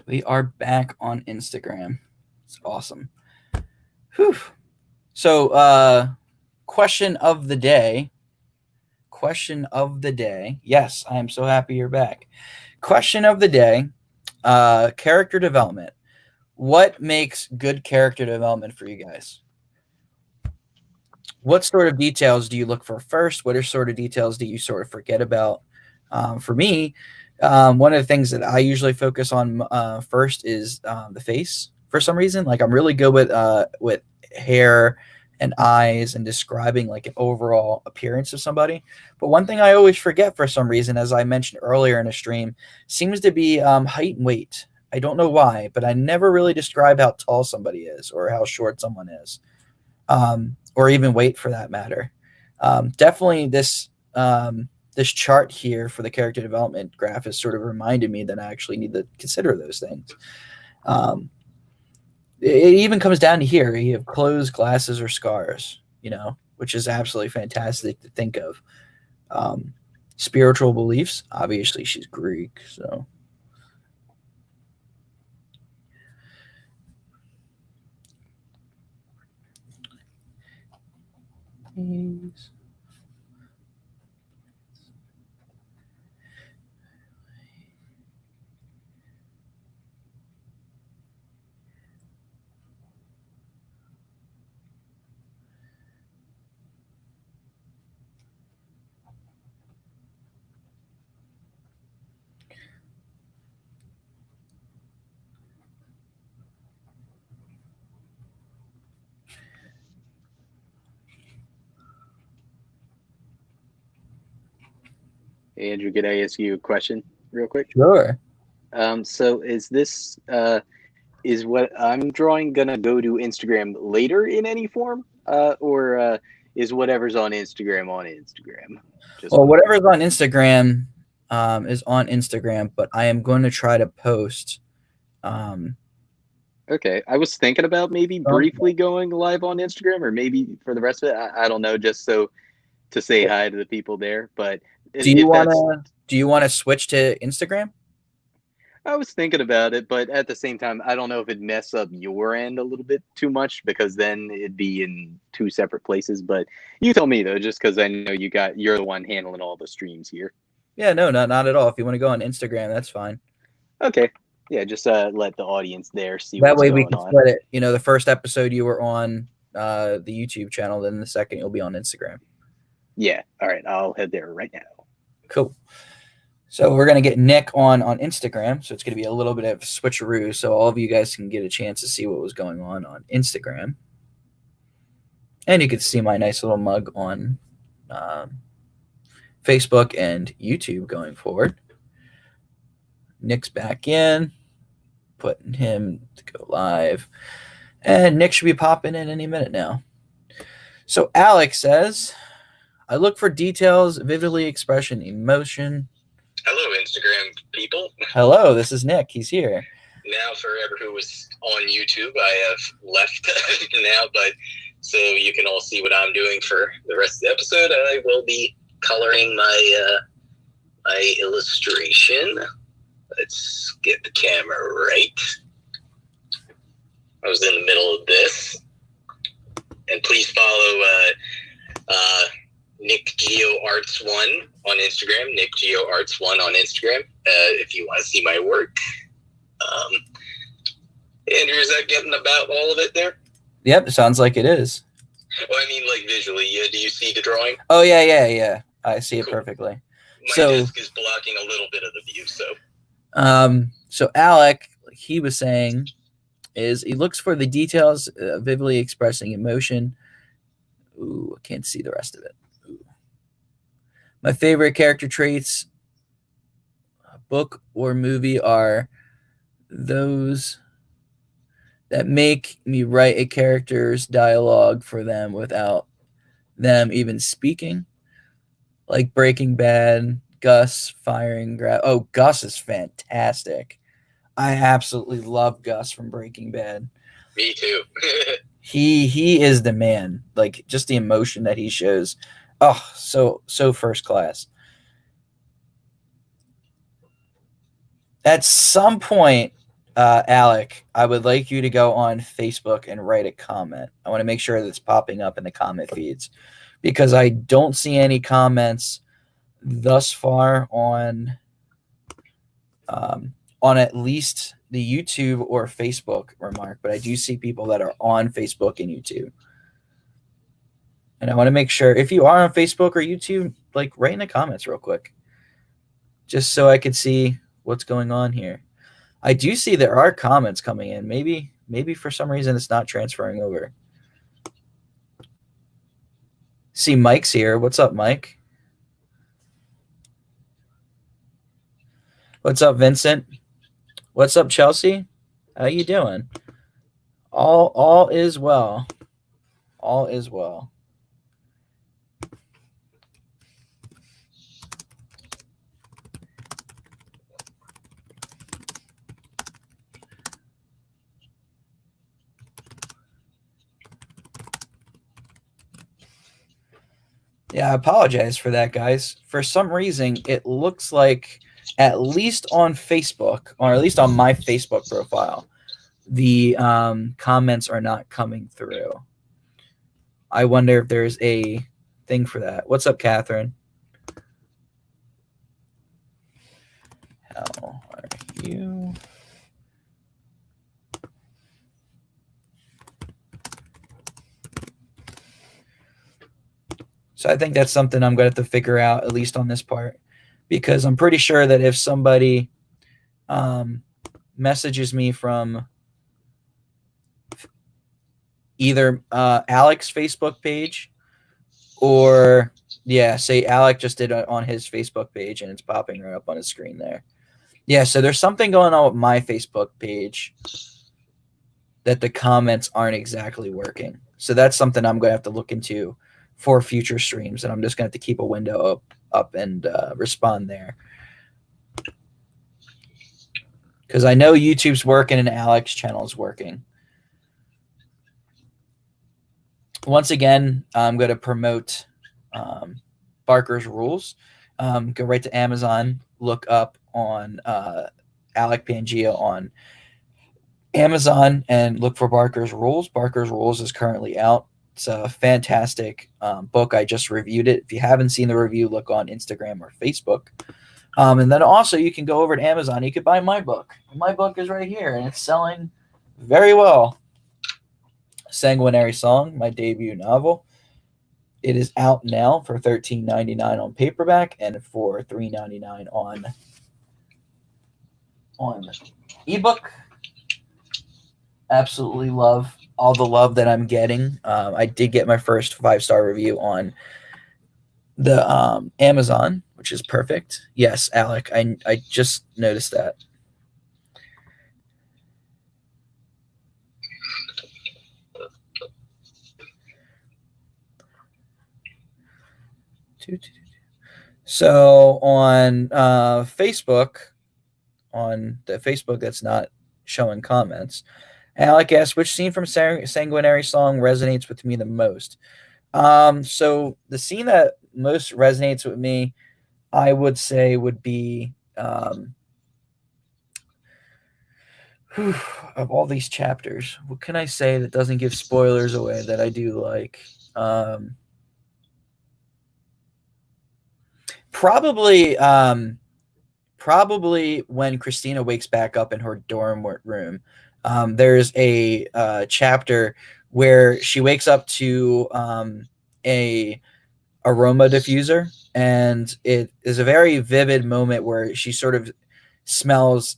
We are back on Instagram. It's awesome. Whew. So, question of the day. Question of the day. Yes, I am so happy you're back. Question of the day. Character development. What makes good character development for you guys? what sort of details do you look for first? What are sort of details do you sort of forget about? For me, one of the things that I usually focus on first is the face. For some reason, like I'm really good with hair and eyes and describing like an overall appearance of somebody. But one thing I always forget for some reason, as I mentioned earlier in a stream, seems to be height and weight. I don't know why, but I never really describe how tall somebody is or how short someone is, or even weight for that matter. Definitely this chart here for the character development graph has sort of reminded me that I actually need to consider those things. It even comes down to here. You have clothes, glasses, or scars, which is absolutely fantastic to think of. Spiritual beliefs. Obviously, she's Greek, so. Andrew, could I ask you a question real quick? Sure. So is this is what I'm drawing gonna go to Instagram later in any form, or is whatever's on Instagram on Instagram? Well, whatever's on Instagram is on Instagram, but I am going to try to post. Okay, I was thinking about maybe briefly going live on Instagram, or maybe for the rest of it. I don't know, just so to say hi to the people there. But do you want to switch to Instagram? I was thinking about it, but at the same time, I don't know if it'd mess up your end a little bit too much, because then it'd be in two separate places. But you tell me though, just because I know you're the one handling all the streams here. Yeah, no, not at all. If you want to go on Instagram, that's fine. Okay. Yeah, just let the audience there see that what's way going we can on. split it. The first episode you were on the YouTube channel, then the second you'll be on Instagram. Yeah. All right. I'll head there right now. Cool. So we're going to get Nick on Instagram. So it's going to be a little bit of a switcheroo. So all of you guys can get a chance to see what was going on Instagram. And you can see my nice little mug on Facebook and YouTube going forward. Nick's back in, putting him to go live. And Nick should be popping in any minute now. So Alex says, I look for details, vividly expression, emotion. Hello, Instagram people. Hello, this is Nick. He's here. Now, for everyone who was on YouTube, I have left now, but so you can all see what I'm doing for the rest of the episode. I will be coloring my my illustration. Let's get the camera right. I was in the middle of this. And please follow Nick Geo Arts 1 on Instagram. Nick Geo Arts 1 on Instagram if you want to see my work. Andrew, is that getting about all of it there? Yep, sounds like it is. Well, I mean, like visually. Do you see the drawing? Oh, yeah. I see it perfectly. My disc is blocking a little bit of the view, so. So Alec, like he was saying, is he looks for the details, vividly expressing emotion. Ooh, I can't see the rest of it. Ooh. My favorite character traits, book or movie, are those that make me write a character's dialogue for them without them even speaking. Like Breaking Bad, Gus firing Gus is fantastic. I absolutely love Gus from Breaking Bad. Me too. He is the man. Like just the emotion that he shows. Oh, so first class. At some point, Alec, I would like you to go on Facebook and write a comment. I want to make sure that's popping up in the comment feeds, because I don't see any comments thus far on at least the YouTube or Facebook remark, but I do see people that are on Facebook and YouTube. And I want to make sure if you are on Facebook or YouTube, like write in the comments real quick, just so I can see what's going on here. I do see there are comments coming in. Maybe for some reason it's not transferring over. See, Mike's here. What's up, Mike? What's up, Vincent? What's up, Chelsea? How you doing? All is well. All is well. Yeah, I apologize for that, guys. For some reason, it looks like, at least on Facebook, or at least on my Facebook profile, the comments are not coming through. I wonder if there's a thing for that. What's up, Catherine? How are you? So I think that's something I'm going to have to figure out, at least on this part, because I'm pretty sure that if somebody messages me from either Alec's Facebook page or, yeah, say Alec just did it on his Facebook page and it's popping right up on his screen there. Yeah, so there's something going on with my Facebook page that the comments aren't exactly working. So that's something I'm going to have to look into for future streams, and I'm just going to have to keep a window up and respond there. Because I know YouTube's working and Alec's channel is working. Once again, I'm going to promote Barker's Rules. Go right to Amazon, look up on Alec Pangea on Amazon, and look for Barker's Rules. Barker's Rules is currently out. It's a fantastic book. I just reviewed it. If you haven't seen the review, look on Instagram or Facebook. And then also you can go over to Amazon. You could buy my book. My book is right here, and it's selling very well. Sanguinary Song, my debut novel. It is out now for $13.99 on paperback and for $3.99 on ebook. Absolutely love all the love that I'm getting. I did get my first 5-star review on the Amazon, which is perfect. Yes, Alec, I just noticed that. So on Facebook, on the Facebook that's not showing comments, Alec asks, which scene from Sanguinary Song resonates with me the most? So the scene that most resonates with me, I would say, would be of all these chapters. What can I say that doesn't give spoilers away that I do like? Probably when Christina wakes back up in her dorm room. There's a chapter where she wakes up to a aroma diffuser, and it is a very vivid moment where she sort of smells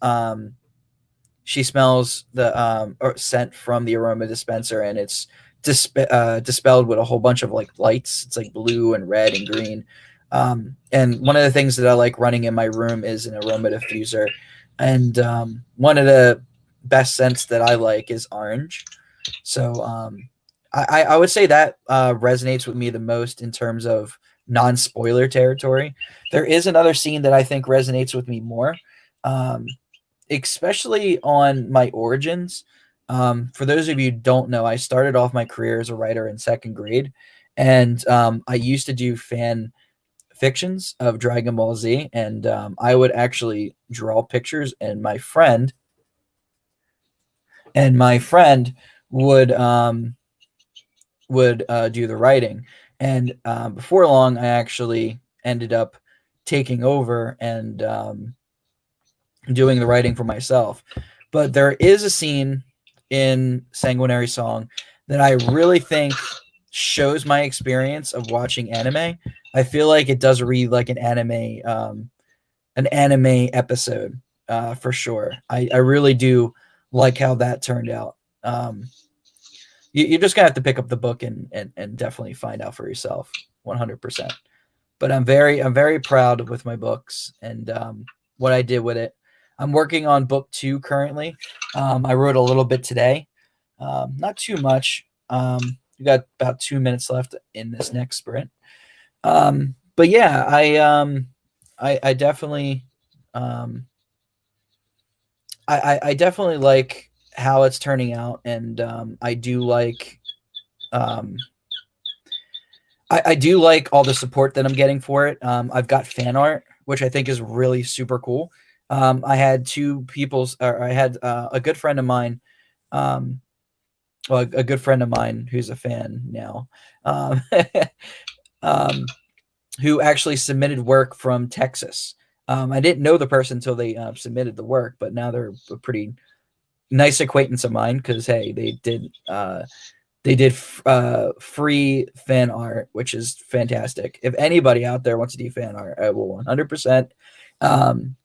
she smells the scent from the aroma dispenser, and it's dispelled with a whole bunch of like lights. It's like blue and red and green. And one of the things that I like running in my room is an aroma diffuser. And one of the best scents that I like is orange. So I would say that resonates with me the most in terms of non-spoiler territory. There is another scene that I think resonates with me more, especially on my origins. For those of you who don't know, I started off my career as a writer in 2nd grade, and I used to do fan fictions of Dragon Ball Z, and I would actually draw pictures, and my friend would do the writing. And before long, I actually ended up taking over and doing the writing for myself. But there is a scene in Sanguinary Song that I really think shows my experience of watching anime, I feel like it does read like an anime episode, for sure. I really do like how that turned out. You're just gonna have to pick up the book and definitely find out for yourself, 100%. But I'm very proud with my books and what I did with it. I'm working on book 2 currently. I wrote a little bit today, not too much. We got about 2 minutes left in this next sprint. But yeah, I definitely I definitely like how it's turning out, and I do like I do like all the support that I'm getting for it. I've got fan art, which I think is really super cool. I had I had a good friend of mine, well, a good friend of mine who's a fan now, who actually submitted work from Texas. I didn't know the person until they submitted the work, but now they're a pretty nice acquaintance of mine because hey, they did free fan art, which is fantastic. If anybody out there wants to do fan art, I will 100%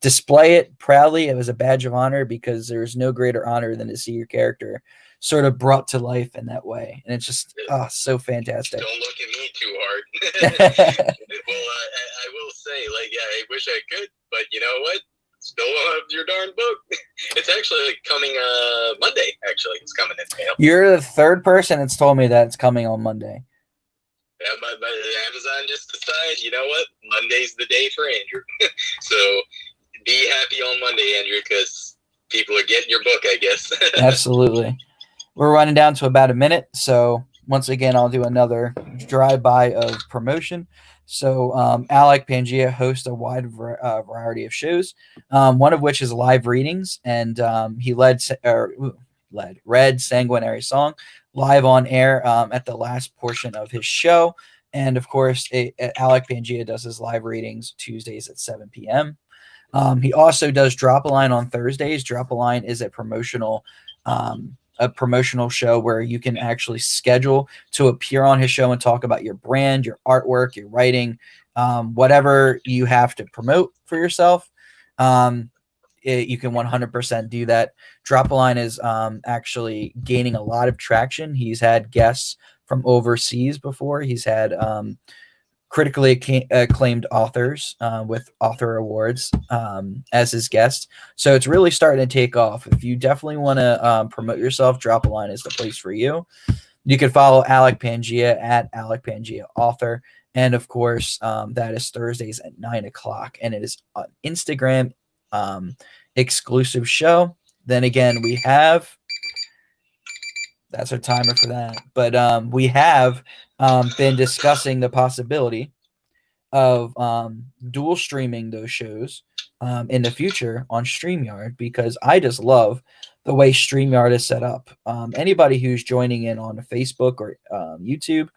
display it proudly. It was a badge of honor because there's no greater honor than to see your character sort of brought to life in that way, and it's just so fantastic. Don't look at me too hard. Well, I will say, like, yeah, I wish I could, but you know what? Still don't have your darn book. It's actually coming Monday. Actually, it's coming in mail. You're the third person that's told me that it's coming on Monday. Yeah, but Amazon just decided, you know what? Monday's the day for Andrew. So be happy on Monday, Andrew, because people are getting your book, I guess. Absolutely. We're running down to about a minute, so once again, I'll do another drive-by of promotion. So Alec Pangea hosts a wide variety of shows, one of which is live readings, and he read Sanguinary Song live on air at the last portion of his show. And of course, Alec Pangea does his live readings Tuesdays at 7 p.m. He also does Drop a Line on Thursdays. Drop a Line is a promotional show where you can actually schedule to appear on his show and talk about your brand, your artwork, your writing, whatever you have to promote for yourself. You can 100% do that. Drop a Line is actually gaining a lot of traction. He's had guests from overseas before. He's had critically acclaimed authors with author awards as his guest. So it's really starting to take off. If you definitely want to promote yourself, Drop a Line is the place for you. You can follow Alec Pangea at Alec Pangea Author. And of course, that is Thursdays at 9 o'clock. And it is on Instagram exclusive show. Then again, we have, that's our timer for that. But we have been discussing the possibility of dual streaming those shows in the future on StreamYard, because I just love the way StreamYard is set up. Anybody who's joining in on Facebook or YouTube,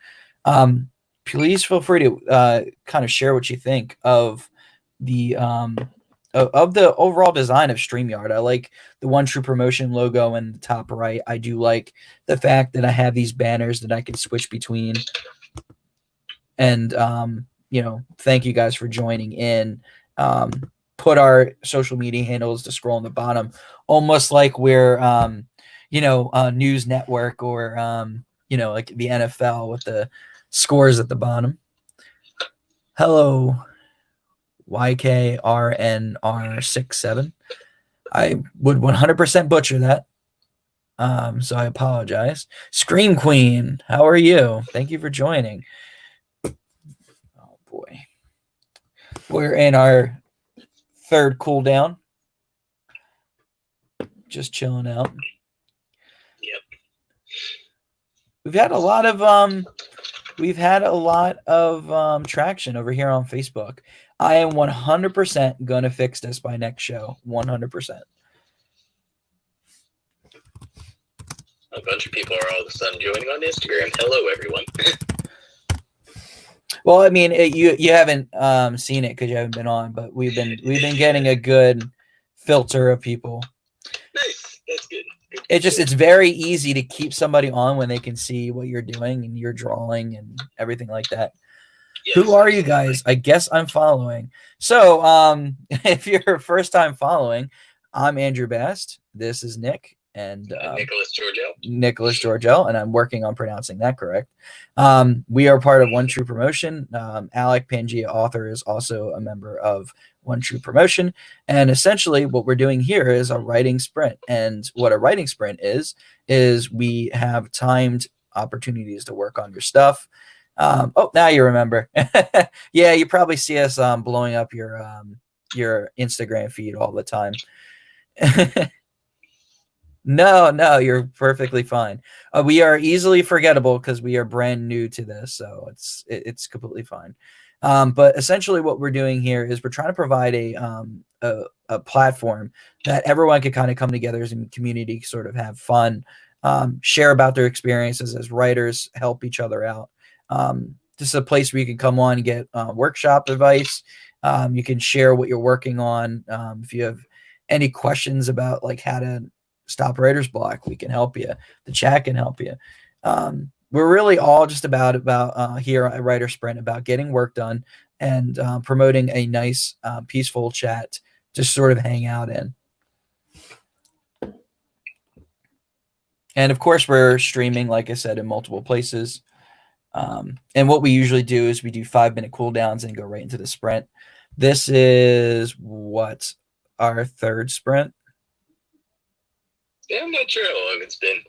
please feel free to kind of share what you think of the overall design of StreamYard. I like the One True Promotion logo in the top right. I do like the fact that I have these banners that I can switch between. And, thank you guys for joining in. Put our social media handles to scroll on the bottom, almost like we're, a news network or, like the NFL with the scores at the bottom. Hello, YKRNR67. I would 100% butcher that. So I apologize. Scream Queen, how are you? Thank you for joining. Oh boy. We're in our third cooldown. Just chilling out. Yep. We've had a lot of traction over here on Facebook. I am 100% gonna fix this by next show. 100%. A bunch of people are all of a sudden joining on Instagram. Hello, everyone. Well, I mean, you haven't seen it because you haven't been on, but we've been getting a good filter of people. Nice. That's good. Good it's very easy to keep somebody on when they can see what you're doing and you're drawing and everything like that. Yes, Who are you absolutely. guys? I guess I'm following. So, if you're first time following, I'm Andrew Bast. This is Nick and Nicholas Georgel. Nicholas Georgel, and I'm working on pronouncing that correct. We are part of One True Promotion. Alec Pangea, author, is also a member of One True Promotion. And essentially, what we're doing here is a writing sprint. And what a writing sprint is we have timed opportunities to work on your stuff. Oh, now you remember. Yeah, you probably see us blowing up your Instagram feed all the time. No, you're perfectly fine. We are easily forgettable because we are brand new to this, so it's completely fine. But essentially, what we're doing here is we're trying to provide a platform that everyone can kind of come together as a community, sort of have fun, share about their experiences as writers, help each other out. This is a place where you can come on and get workshop advice. You can share what you're working on. If you have any questions about like how to stop writer's block, we can help you. The chat can help you. We're really all just about here at Writer Sprint about getting work done and promoting a nice, peaceful chat to sort of hang out in. And of course, we're streaming, like I said, in multiple places. And what we usually do is we do 5-minute cooldowns and go right into the sprint. This is what, our third sprint? Yeah, I'm not sure how long it's been.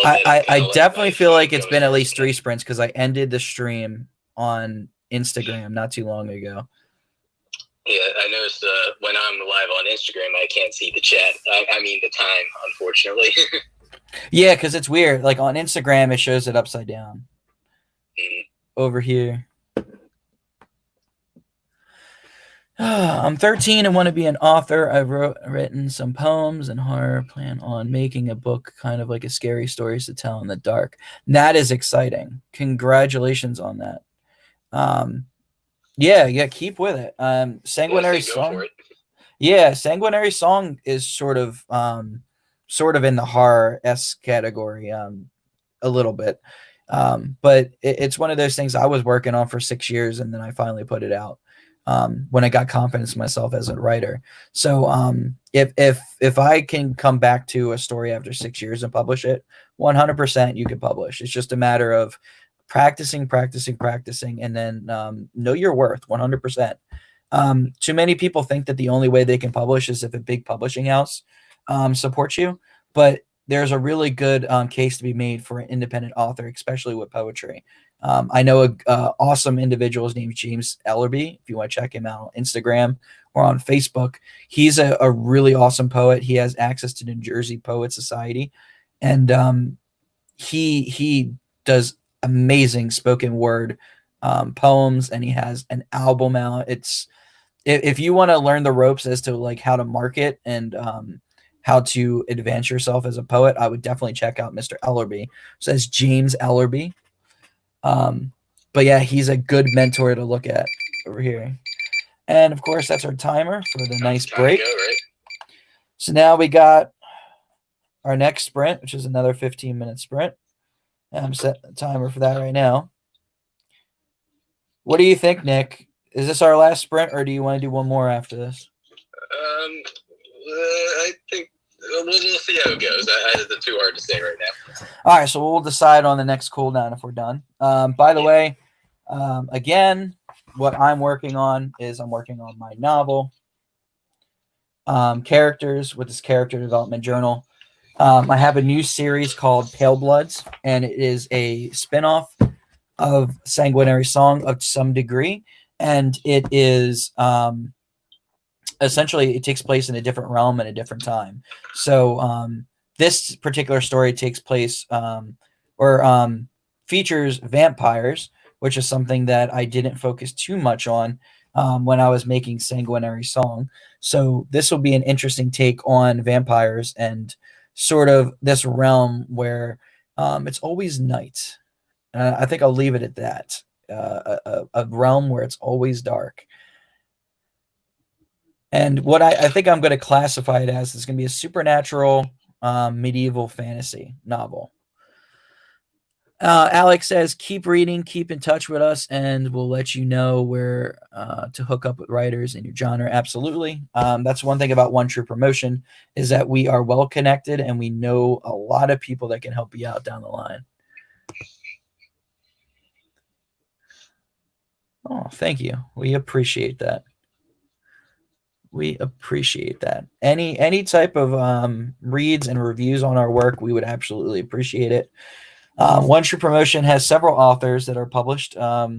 I definitely feel like it's been at least 3 sprints because I ended the stream on Instagram not too long ago. Yeah, I noticed when I'm live on Instagram, I can't see the chat. I mean the time, unfortunately. Yeah, because it's weird. Like on Instagram, it shows it upside down. Over here. I'm 13 and want to be an author. I've written some poems and horror. Plan on making a book, kind of like a scary stories to tell in the dark. And that is exciting. Congratulations on that. Yeah, keep with it. Sanguinary Song. Yeah, Sanguinary Song is sort of in the horror-esque category, a little bit. But it's one of those things I was working on for 6 years, and then I finally put it out when I got confidence in myself as a writer. So if I can come back to a story after 6 years and publish it, 100% you can publish. It's just a matter of practicing, and then know your worth 100%. Too many people think that the only way they can publish is if a big publishing house supports you, but there's a really good case to be made for an independent author, especially with poetry. I know a awesome individual. His name is James Ellerby. If you want to check him out on Instagram or on Facebook, he's a really awesome poet. He has access to New Jersey Poet Society, and he does amazing spoken word poems, and he has an album out. If you want to learn the ropes as to like how to market and how to advance yourself as a poet, I would definitely check out Mr. Ellerby. So that's James Ellerby. But yeah, he's a good mentor to look at over here. And of course, that's our timer for the nice break. Go, right? So now we got our next sprint, which is another 15-minute sprint. And I'm setting the timer for that right now. What do you think, Nick? Is this our last sprint, or do you want to do one more after this? I think we'll see how it goes. It's too hard to say right now. All right, so we'll decide on the next cooldown if we're done. By the way, again, what I'm working on is I'm working on my novel, Characters, with this character development journal. I have a new series called Pale Bloods, and it is a spinoff of Sanguinary Song of some degree, and it is essentially it takes place in a different realm at a different time. So this particular story takes place or features vampires, which is something that I didn't focus too much on when I was making Sanguinary Song. So this will be an interesting take on vampires and sort of this realm where it's always night. I think I'll leave it at that. A realm where it's always dark. And what I think I'm going to classify it as is going to be a supernatural medieval fantasy novel. Alex says, keep reading, keep in touch with us, and we'll let you know where to hook up with writers in your genre. Absolutely. That's one thing about One True Promotion is that we are well connected and we know a lot of people that can help you out down the line. Oh, thank you. We appreciate that. We appreciate that. Any type of reads and reviews on our work, we would absolutely appreciate it. One True Promotion has several authors that are published. I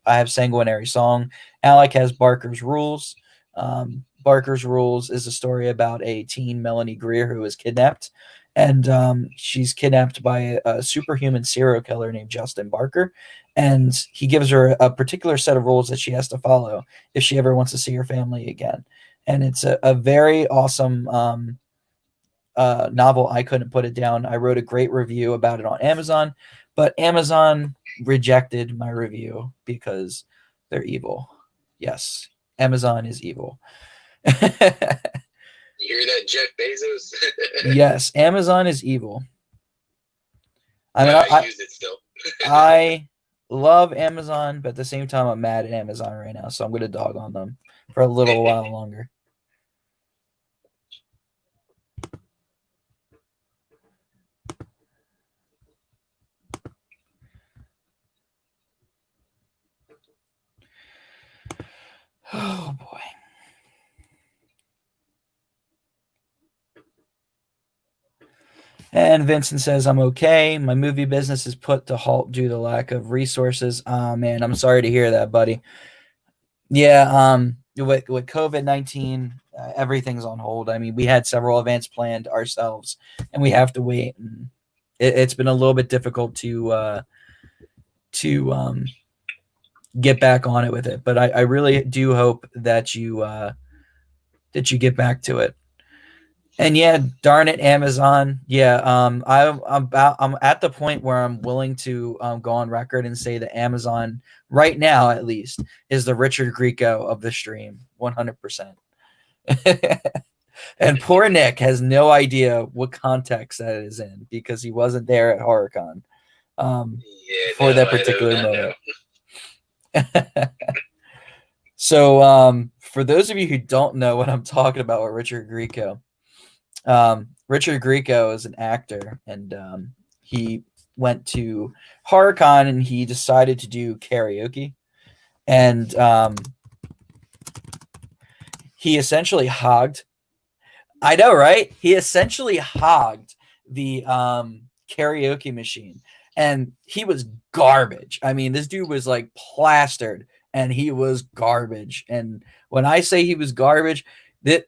have Sanguinary Song. Alec has Barker's Rules. Barker's Rules is a story about a teen, Melanie Greer, who is kidnapped. And she's kidnapped by a superhuman serial killer named Justin Barker. And he gives her a particular set of rules that she has to follow if she ever wants to see her family again. And it's a very awesome novel. I couldn't put it down. I wrote a great review about it on Amazon, but Amazon rejected my review because they're evil. Yes, Amazon is evil. You hear that, Jeff Bezos? Yes, Amazon is evil. I mean, I use it still. I love Amazon, but at the same time, I'm mad at Amazon right now, so I'm going to dog on them for a little while longer. Oh, boy. And Vincent says, I'm okay. My movie business is put to halt due to lack of resources. Oh, man, I'm sorry to hear that, buddy. Yeah, with COVID-19, everything's on hold. I mean, we had several events planned ourselves, and we have to wait. And it's been a little bit difficult to get back on it with it. But I really do hope that you get back to it. And yeah, darn it, Amazon. Yeah, I'm at the point where I'm willing to go on record and say that Amazon, right now at least, is the Richard Grieco of the stream, 100%. And poor Nick has no idea what context that is in because he wasn't there at HorrorCon for that particular moment. So for those of you who don't know what I'm talking about with Richard Grieco, Richard Grieco is an actor, and he went to HorrorCon and he decided to do karaoke, and he essentially hogged. I know, right? He essentially hogged the karaoke machine, and he was garbage. I mean, this dude was like plastered, and he was garbage. And when I say he was garbage, that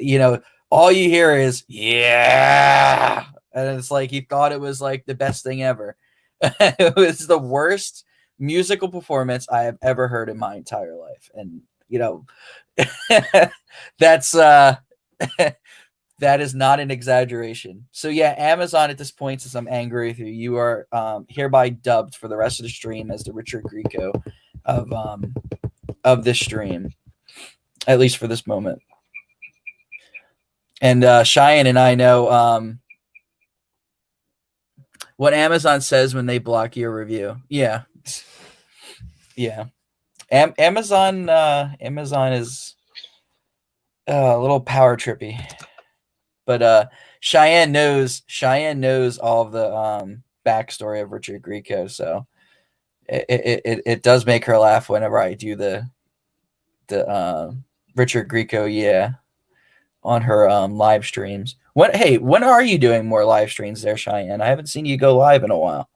all you hear is, yeah. And it's like he thought it was like the best thing ever. It was the worst musical performance I have ever heard in my entire life. And, that's that is not an exaggeration. So yeah, Amazon at this point, since I'm angry with you, you are hereby dubbed for the rest of the stream as the Richard Grieco of this stream, at least for this moment. And Cheyenne and I know what Amazon says when they block your review. Yeah. Yeah. Amazon is a little power trippy. But Cheyenne knows all of the backstory of Richard Grieco, so it does make her laugh whenever I do the Richard Grieco, yeah, on her live streams. When are you doing more live streams there, Cheyenne? I haven't seen you go live in a while.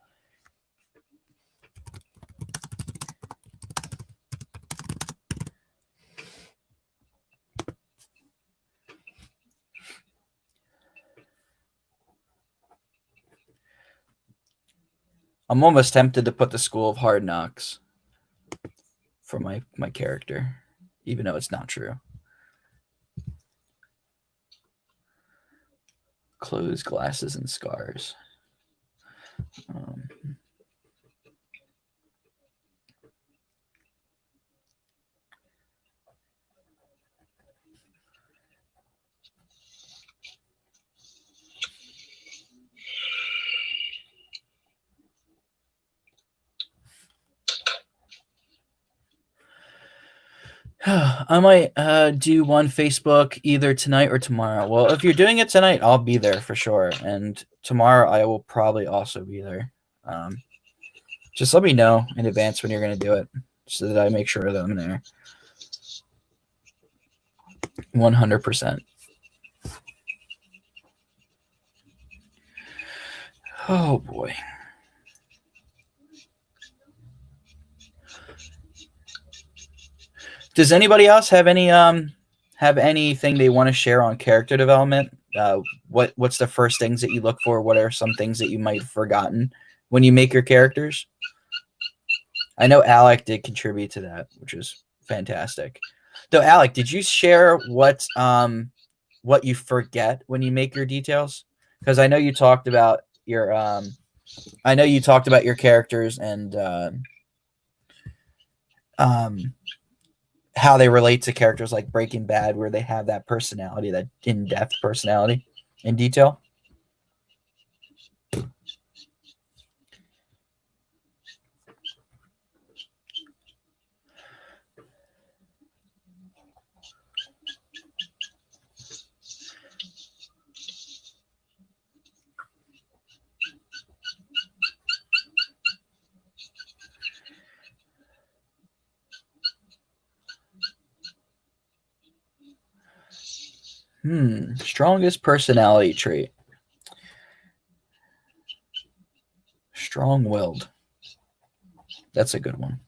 I'm almost tempted to put the School of Hard Knocks for my character, even though it's not true. Clothes, glasses, and scars. I might do one Facebook either tonight or tomorrow. Well, if you're doing it tonight, I'll be there for sure, and tomorrow I will probably also be there. Just let me know in advance when you're going to do it, so that I make sure that I'm there. 100%. Oh boy. Does anybody else have anything they want to share on character development? What's the first things that you look for? What are some things that you might have forgotten when you make your characters? I know Alec did contribute to that, which is fantastic. Though, Alec, did you share what you forget when you make your details? Because I know you talked about your characters and how they relate to characters like Breaking Bad, where they have that personality, that in-depth personality in detail. Strongest personality trait. Strong-willed. That's a good one.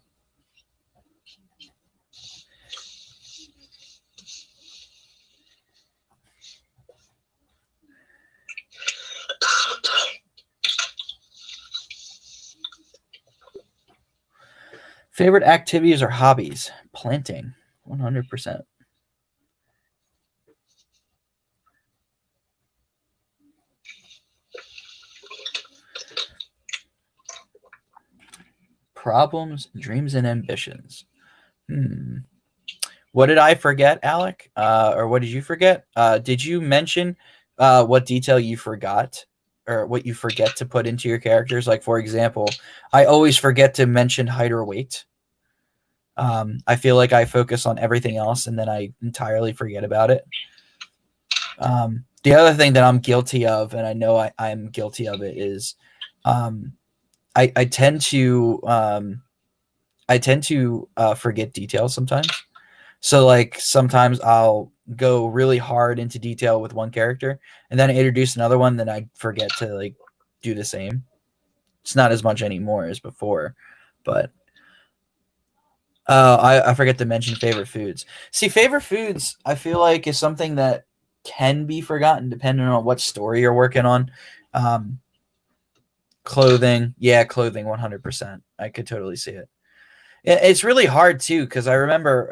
Favorite activities or hobbies? Planting. 100%. Problems, dreams, and ambitions. What did I forget, Alec? Or what did you forget? Did you mention what detail you forgot, or what you forget to put into your characters? Like, for example, I always forget to mention height or weight. I feel like I focus on everything else, and then I entirely forget about it. The other thing that I'm guilty of, and I know I'm guilty of it, is I tend to forget details sometimes. So like sometimes I'll go really hard into detail with one character, and then I introduce another one, then I forget to like do the same. It's not as much anymore as before, but I forget to mention favorite foods. See, favorite foods I feel like is something that can be forgotten depending on what story you're working on. Clothing, 100%. I could totally see it. It's really hard too, because I remember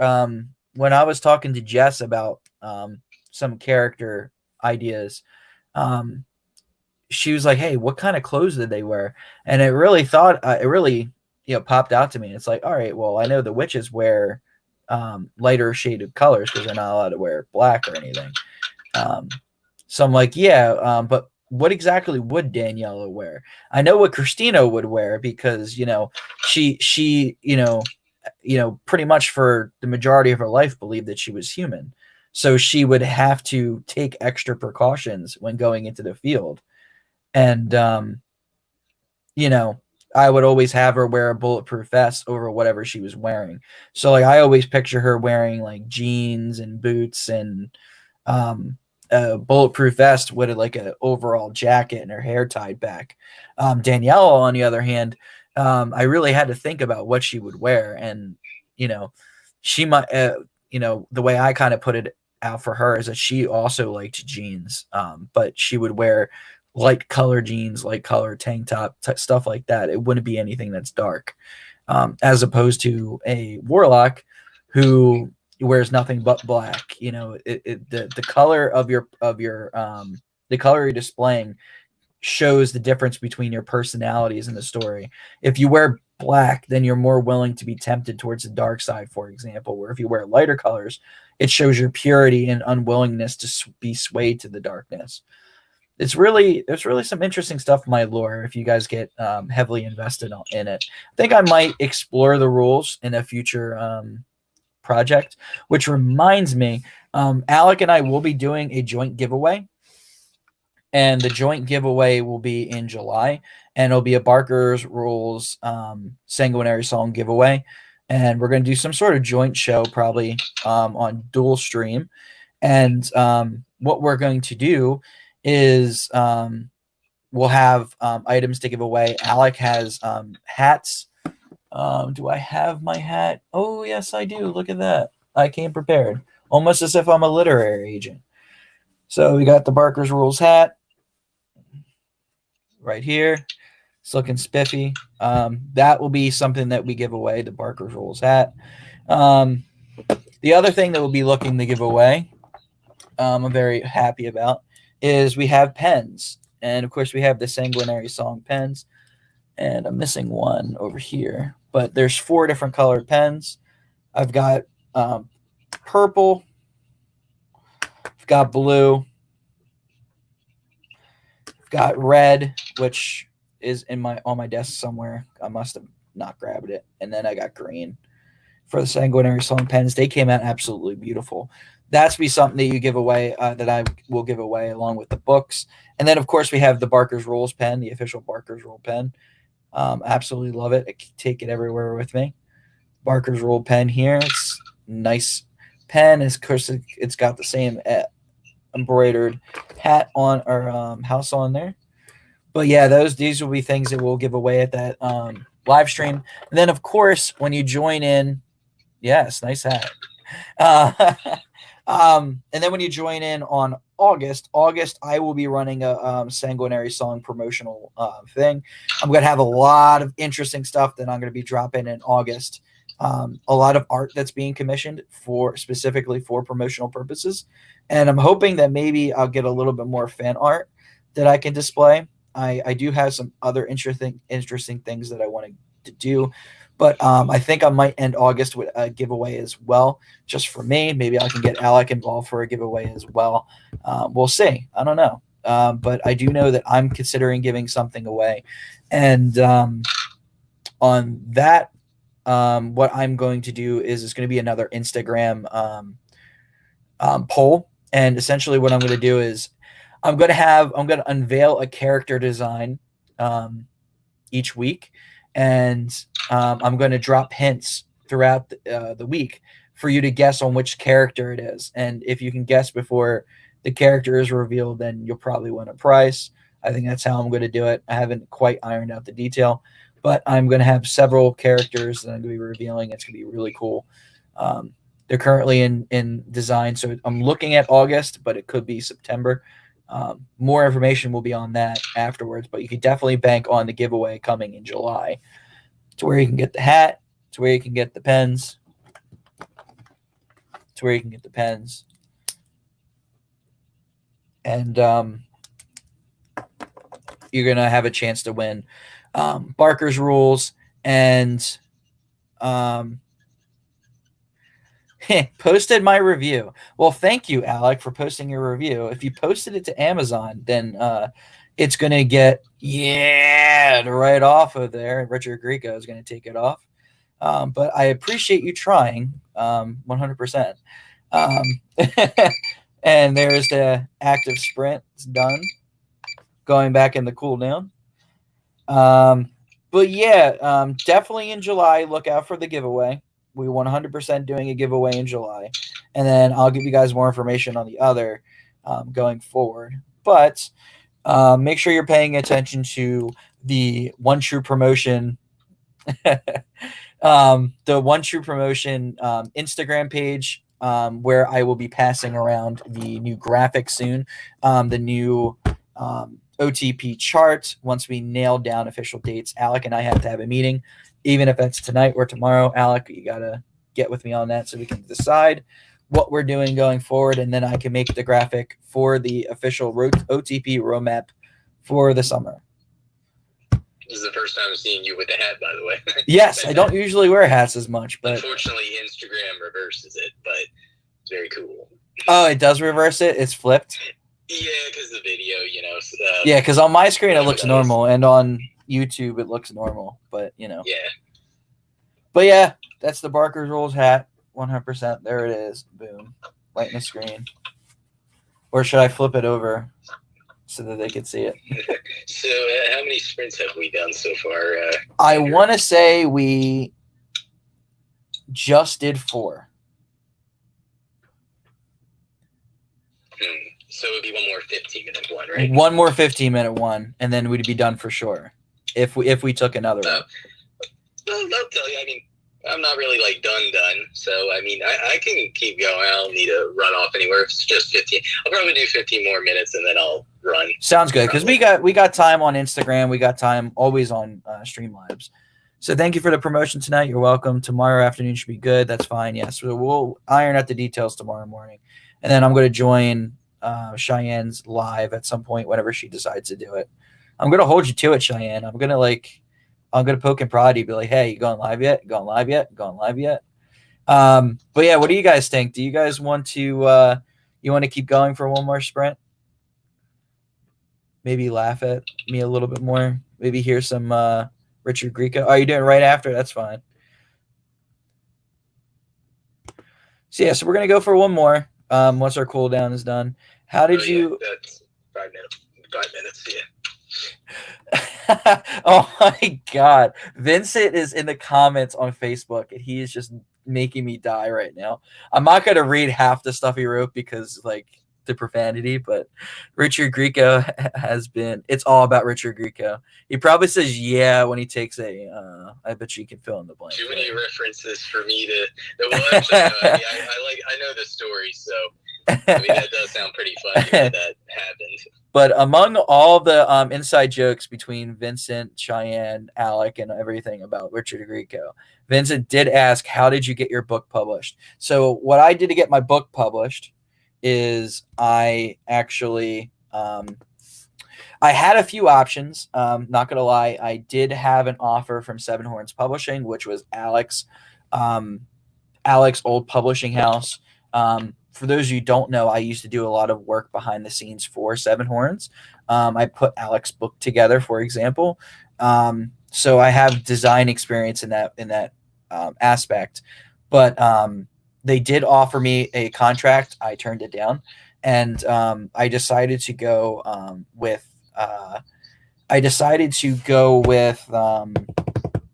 when I was talking to Jess about some character ideas, she was like, "Hey, what kind of clothes did they wear?" And it really popped out to me. It's like, all right, well, I know the witches wear lighter shaded colors because they're not allowed to wear black or anything. So I'm like, but what exactly would Daniela wear? I know what Christina would wear because, she pretty much for the majority of her life believed that she was human. So she would have to take extra precautions when going into the field. And, I would always have her wear a bulletproof vest over whatever she was wearing. So like, I always picture her wearing like jeans and boots and, a bulletproof vest with like an overall jacket and her hair tied back. Daniela, on the other hand, I really had to think about what she would wear, and she might, the way I kind of put it out for her is that she also liked jeans, but she would wear light color jeans, light color tank top, stuff like that. It wouldn't be anything that's dark, as opposed to a warlock who wears nothing but black. The color of your the color you're displaying shows the difference between your personalities in the story. If you wear black, then you're more willing to be tempted towards the dark side, for example, where if you wear lighter colors, it shows your purity and unwillingness to be swayed to the darkness. There's really some interesting stuff in my lore if you guys get heavily invested in it. I think I might explore the rules in a future project. Which reminds me, Alec and I will be doing a joint giveaway. And the joint giveaway will be in July. And it'll be a Barker's Rules Sanguinary Song giveaway. And we're going to do some sort of joint show probably on dual stream. And what we're going to do is we'll have items to give away. Alec has hats. Do I have my hat? Oh, yes, I do. Look at that. I came prepared. Almost as if I'm a literary agent. So we got the Barker's Rules hat right here. It's looking spiffy. That will be something that we give away, the Barker's Rules hat. The other thing that we'll be looking to give away, I'm very happy about, is we have pens. And, of course, we have the Sanguinary Song pens. And I'm missing one over here. But there's 4 different colored pens. I've got purple. I've got blue. I've got red, which is on my desk somewhere. I must have not grabbed it. And then I got green for the Sanguinary Song pens. They came out absolutely beautiful. That's be something that you give away, that I will give away along with the books. And then, of course, we have the Barker's Rules pen, the official Barker's Rule pen. Absolutely love it. I can take it everywhere with me. Barker's Rule pen here. It's a nice pen. Of course, it's got the same embroidered hat on our house on there. But yeah, these will be things that we'll give away at that live stream. And then, of course, when you join in, yes, nice hat. And then when you join in on August, I will be running a Sanguinary Song promotional thing. I'm going to have a lot of interesting stuff that I'm going to be dropping in August. A lot of art that's being commissioned specifically for promotional purposes. And I'm hoping that maybe I'll get a little bit more fan art that I can display. I do have some other interesting things that I want to do. But I think I might end August with a giveaway as well, just for me. Maybe I can get Alec involved for a giveaway as well. We'll see. I don't know. But I do know that I'm considering giving something away. And on that, what I'm going to do is it's going to be another Instagram poll. And essentially what I'm going to do is I'm going to unveil a character design each week. And I'm going to drop hints throughout the week for you to guess on which character it is. And if you can guess before the character is revealed, then you'll probably win a prize. I think that's how I'm going to do it. I haven't quite ironed out the detail, but I'm going to have several characters that I'm going to be revealing. It's going to be really cool. They're currently in design, so I'm looking at August, but it could be September. More information will be on that afterwards, but you can definitely bank on the giveaway coming in July. To where you can get the hat, to where you can get the pens, to where you can get the pens. And you're going to have a chance to win Barker's Rules and posted my review. Well, thank you, Alec, for posting your review. If you posted it to Amazon, then it's going to get right off of there. Richard Grieco is going to take it off. But I appreciate you trying 100%. And there's the active sprint. It's done. Going back in the cooldown. But yeah, definitely in July, look out for the giveaway. We 100% doing a giveaway in July. And then I'll give you guys more information on the other going forward. But make sure you're paying attention to the One True Promotion the One True Promotion Instagram page, where I will be passing around the new graphics soon, the new OTP chart. Once we nail down official dates, Alec and I have to have a meeting, even if that's tonight or tomorrow. Alec, you gotta get with me on that so we can decide what we're doing going forward, and then I can make the graphic for the official OTP roadmap for the summer. This is the first time I'm seeing you with a hat, by the way. Yes, I don't usually wear hats as much, but unfortunately Instagram reverses it, but it's very cool. Oh, it does reverse it? It's flipped? Yeah, because the video, yeah, because on my screen it looks normal, and on YouTube it looks normal, but Yeah. But yeah, that's the Barker's Rules hat. 100%. There it is. Boom. Right in the screen. Or should I flip it over so that they could see it? So, how many sprints have we done so far? I want to say we just did 4. So it would be one more 15-minute one, right? One more 15-minute one, and then we'd be done for sure. If we took another one. Well, I'll tell you. I mean, I'm not really like done. So I mean, I can keep going. I don't need to run off anywhere. If it's just 15, I'll probably do 15 more minutes, and then I'll run. Sounds good, because we got time on Instagram. We got time always on Streamlabs. So thank you for the promotion tonight. You're welcome. Tomorrow afternoon should be good. That's fine. Yes, so we'll iron out the details tomorrow morning, and then I'm going to join Cheyenne's live at some point whenever she decides to do it. I'm going to hold you to it, Cheyenne. I'm going to poke and prod you, be like, hey, you going live yet? Going live yet? Going live yet? But yeah, what do you guys think? Do you guys want to keep going for one more sprint? Maybe laugh at me a little bit more. Maybe hear some Richard Grieco. Are you doing right after? That's fine. So yeah, so we're gonna go for one more. Once our cooldown is done. How did you? That's 5 minutes. 5 minutes. Yeah. Oh my God. Vincent is in the comments on Facebook and he is just making me die right now. I'm not going to read half the stuff he wrote because like the profanity, but Richard Grieco it's all about Richard Grieco. He probably says, yeah, when he takes I bet you can fill in the blank. Too many references for me to, well, actually, no, I know the story, so I mean, that does sound pretty funny that happened. But among all the inside jokes between Vincent, Cheyenne, Alec, and everything about Richard Grieco, Vincent did ask, how did you get your book published? So what I did to get my book published is I actually I had a few options. Not going to lie, I did have an offer from Seven Horns Publishing, which was Alec's old publishing house. For those of you who don't know, I used to do a lot of work behind the scenes for Seven Horns. I put Alec's book together, for example. So I have design experience in that aspect. But they did offer me a contract. I turned it down, and I decided to go with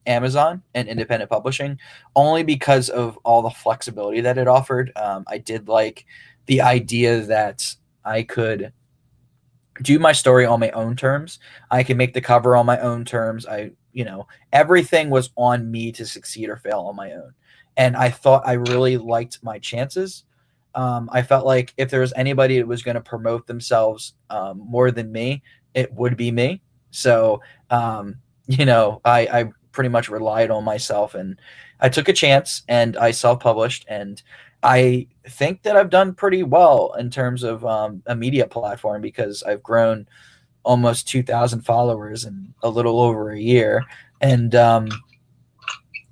Amazon and independent publishing, only because of all the flexibility that it offered. I did like the idea that I could do my story on my own terms. I can make the cover on my own terms. Everything was on me to succeed or fail on my own. And I thought I really liked my chances. I felt like if there was anybody that was going to promote themselves more than me, it would be me. So, I pretty much relied on myself, and I took a chance and I self-published, and I think that I've done pretty well in terms of a media platform, because I've grown almost 2,000 followers in a little over a year, and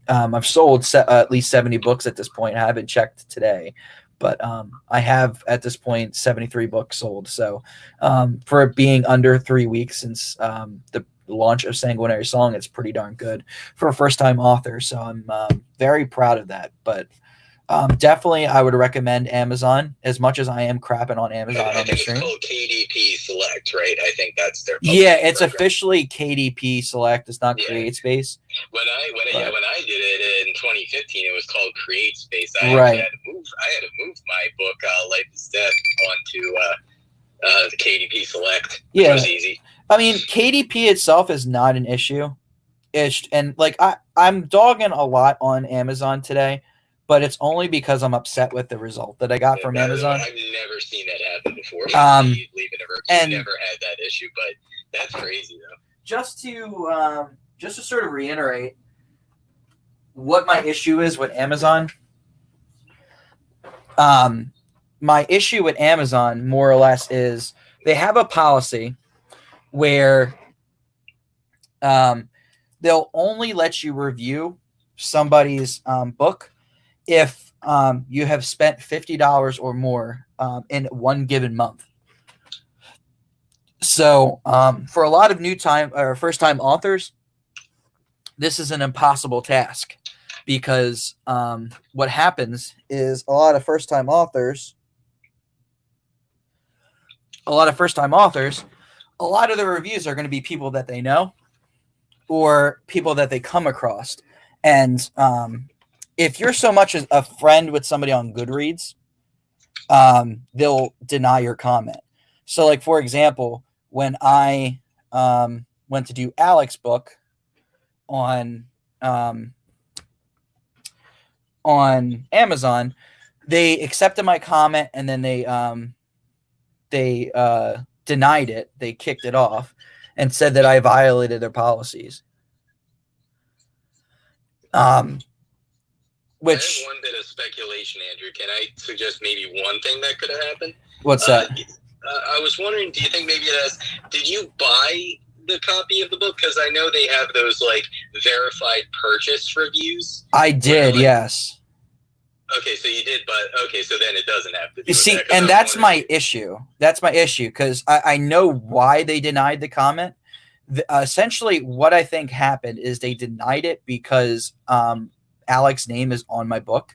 I've sold at least 70 books at this point. I haven't checked today, but I have at this point 73 books sold. So for it being under 3 weeks since the launch of Sanguinary Song, it's pretty darn good for a first-time author. So I'm very proud of that. But definitely, I would recommend Amazon, as much as I am crapping on Amazon on the stream. It's called KDP Select, right? I think that's their. Yeah, it's officially KDP Select. It's not CreateSpace. When I did it in 2015, it was called CreateSpace. I had to move my book Life is Death onto the KDP Select. Which was easy. I mean, KDP itself is not an issue. I'm dogging a lot on Amazon today, but it's only because I'm upset with the result that I got from Amazon. I've never seen that happen before. I've never had that issue, but that's crazy though. Just to sort of reiterate what my issue is with Amazon. My issue with Amazon, more or less, is they have a policy where they'll only let you review somebody's book if you have spent $50 or more in one given month. So for a lot of first-time authors, this is an impossible task, because what happens is a lot of first-time authors, a lot of the reviews are going to be people that they know or people that they come across. And if you're so much as a friend with somebody on Goodreads, they'll deny your comment. So, like, for example, when I went to do Alec's book on Amazon, they accepted my comment and then they denied it. They kicked it off and said that I violated their policies. Which I have one bit of speculation, Andrew. Can I suggest maybe one thing that could have happened? What's that? I was wondering, do you think maybe did you buy the copy of the book? Because I know they have those like verified purchase reviews. I did, yes. Okay, so you did, but okay, so then it doesn't have to do You see, with that, and that's my issue. That's my issue because I know why they denied the comment. Essentially, what I think happened is they denied it because Alec's name is on my book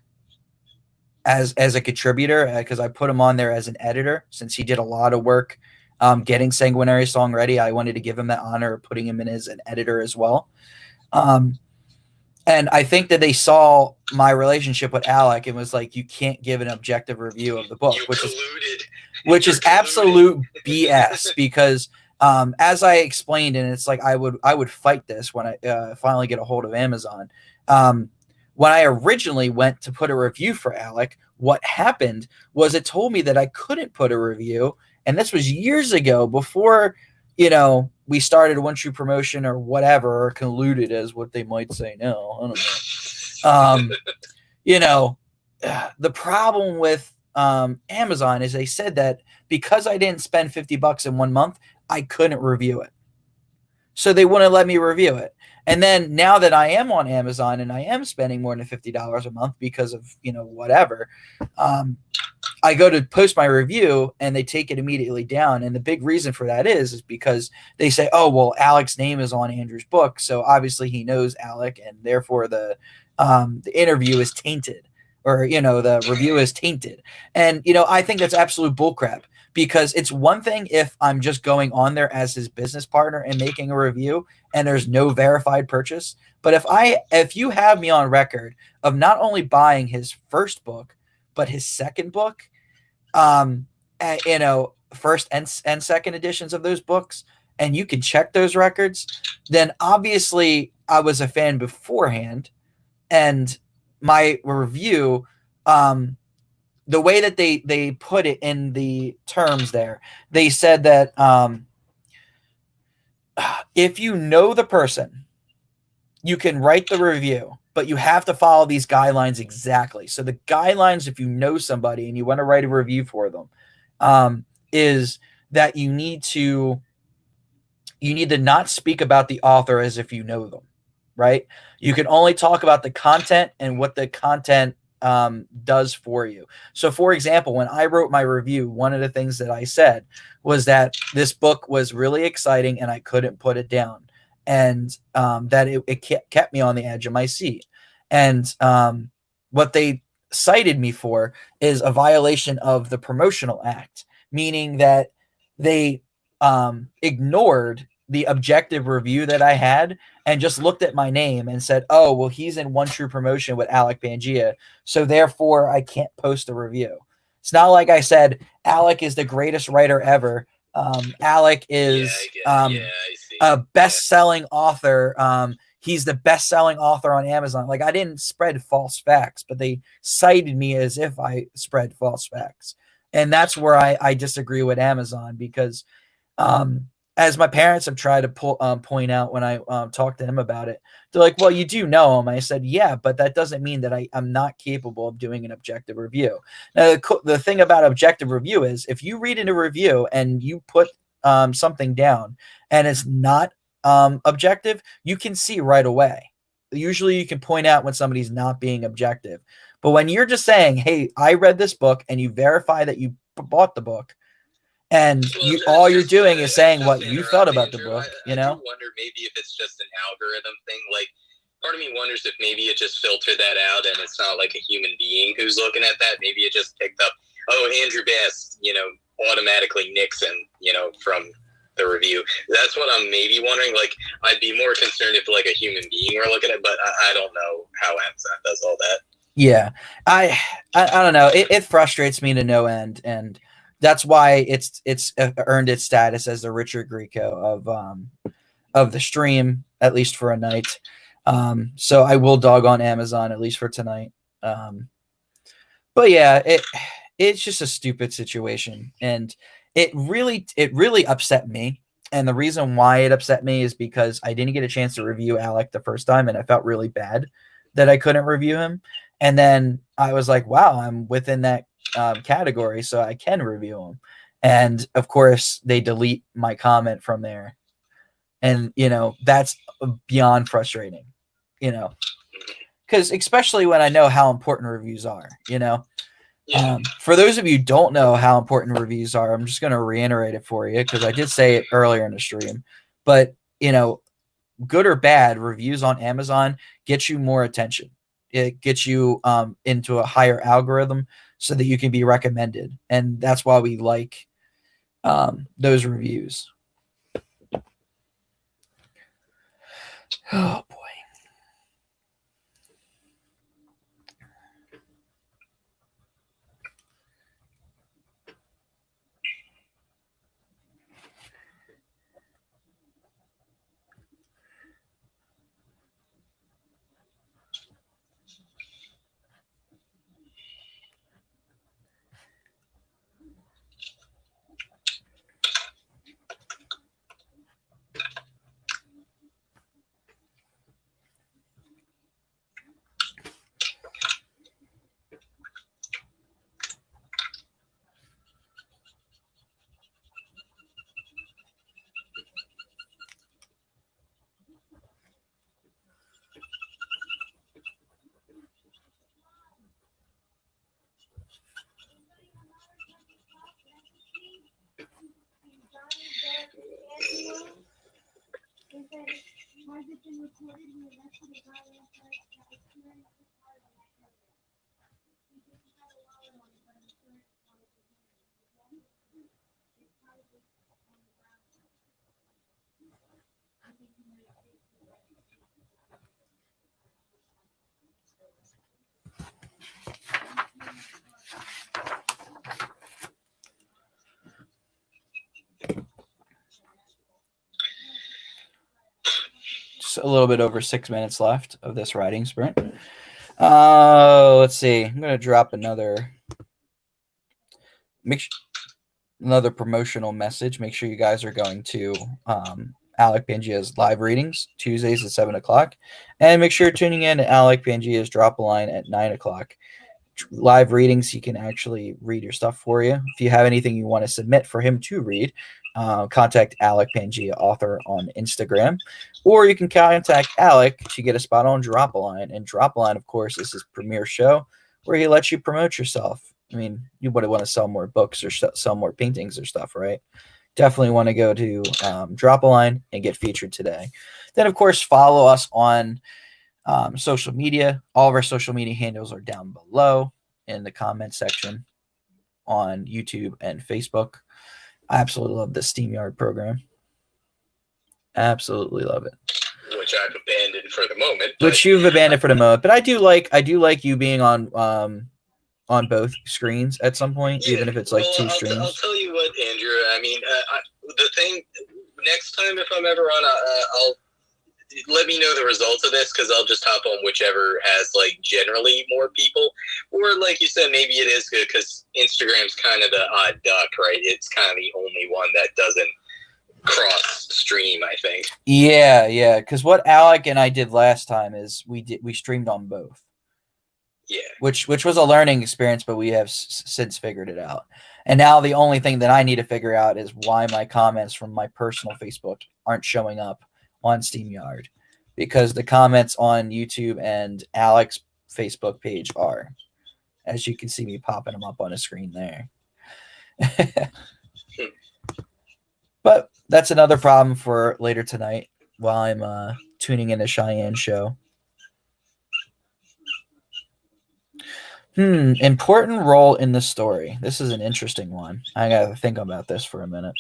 as a contributor, because I put him on there as an editor since he did a lot of work getting Sanguinary Song ready. I wanted to give him that honor of putting him in as an editor as well. And I think that they saw my relationship with Alec and was like, you can't give an objective review of the book, which is absolute BS because as I explained, and it's like I would fight this when I finally get a hold of Amazon. When I originally went to put a review for Alec, what happened was it told me that I couldn't put a review. And this was years ago before, we started One True Promotion or whatever, or colluded as what they might say now. I don't know. The problem with Amazon is they said that because I didn't spend $50 in 1 month, I couldn't review it. So they wouldn't let me review it. And then now that I am on Amazon and I am spending more than $50 a month because of, whatever, I go to post my review and they take it immediately down. And the big reason for that is because they say, oh, well, Alec's name is on Andrew's book. So obviously he knows Alec and therefore the interview is tainted or, the review is tainted. And, I think that's absolute bullcrap because it's one thing if I'm just going on there as his business partner and making a review and there's no verified purchase. But if you have me on record of not only buying his first book, but his second book, first and second editions of those books, and you can check those records, then obviously I was a fan beforehand. And my review, the way that they put it in the terms there, they said that if you know the person, you can write the review, but you have to follow these guidelines exactly. So the guidelines, if you know somebody and you want to write a review for them, is that you need to not speak about the author as if you know them, right? You can only talk about the content and what the content does for you. So for example, when I wrote my review, one of the things that I said was that this book was really exciting and I couldn't put it down. And that it kept me on the edge of my seat. And what they cited me for is a violation of the Promotional Act, meaning that they ignored the objective review that I had and just looked at my name and said, oh, well, he's in One True Promotion with Alec Bangia, so therefore I can't post a review. It's not like I said, Alec is the greatest writer ever. Alec is a best-selling author. He's the best-selling author on Amazon. Like, I didn't spread false facts, but they cited me as if I spread false facts. And that's where I disagree with Amazon because as my parents have tried to point out when I talk to them about it, they're like, well, you do know him. I said, yeah, but that doesn't mean that I'm not capable of doing an objective review. Now, the thing about objective review is if you read in a review and you put something down and it's not objective, you can see right away. Usually you can point out when somebody's not being objective. But when you're just saying, hey, I read this book and you verify that you bought the book, and all you're doing is saying what you felt about the book, I do wonder maybe if it's just an algorithm thing. Like, part of me wonders if maybe it just filtered that out and it's not like a human being who's looking at that. Maybe it just picked up, oh, Andrew Bass, automatically Nixon, from the review. That's what I'm maybe wondering. Like, I'd be more concerned if like a human being were looking at it, but I don't know how Amazon does all that. Yeah, I don't know. It frustrates me to no end, and that's why it's earned its status as the Richard Grieco of the stream, at least for a night. So I will dog on Amazon at least for tonight. But yeah, it's just a stupid situation, and it really upset me. And the reason why it upset me is because I didn't get a chance to review Alec the first time, and I felt really bad that I couldn't review him. And then I was like, wow, I'm within that category, so I can review him. And of course, they delete my comment from there. And, that's beyond frustrating, because especially when I know how important reviews are, Yeah. For those of you who don't know how important reviews are, I'm just going to reiterate it for you because I did say it earlier in the stream. But, good or bad, reviews on Amazon get you more attention. It gets you into a higher algorithm so that you can be recommended. And that's why we like those reviews. Oh, boy. Just a little bit over 6 minutes left of this riding sprint. Let's see. I'm going to drop another promotional message. Make sure you guys are going to Alec Pangia's live readings Tuesdays at 7 o'clock, and make sure you're tuning in to Alec Pangia's Drop a Line at 9 o'clock. Live readings, he can actually read your stuff for you. If you have anything you want to submit for him to read, contact Alec Pangia Author on Instagram, or you can contact Alec to get a spot on Drop a Line. And Drop a Line, of course, is his premiere show where he lets you promote yourself. I mean, you would want to sell more books or sell more paintings or stuff, right? Definitely want to go to Drop a Line and get featured today. Then, of course, follow us on social media. All of our social media handles are down below in the comment section on YouTube and Facebook. I absolutely love the StreamYard program. Absolutely love it. Which I've abandoned for the moment. Which you've abandoned for the moment. But I do like you being on both screens at some point, even if it's like two streams. I'll tell you what, Andrew. I mean, the thing next time if I'm ever on, I'll let me know the results of this, because I'll just hop on whichever has like generally more people, or like you said, maybe it is good because Instagram's kind of the odd duck, right? It's kind of the only one that doesn't cross stream, I think. Yeah. Because what Alec and I did last time is we streamed on both. Yeah. Which was a learning experience, but we have since figured it out. And now the only thing that I need to figure out is why my comments from my personal Facebook aren't showing up on StreamYard, because the comments on YouTube and Alec's Facebook page are, as you can see me popping them up on a screen there. But that's another problem for later tonight while I'm tuning in the Cheyenne show. Important role in the story. This is an interesting one. I gotta think about this for a minute.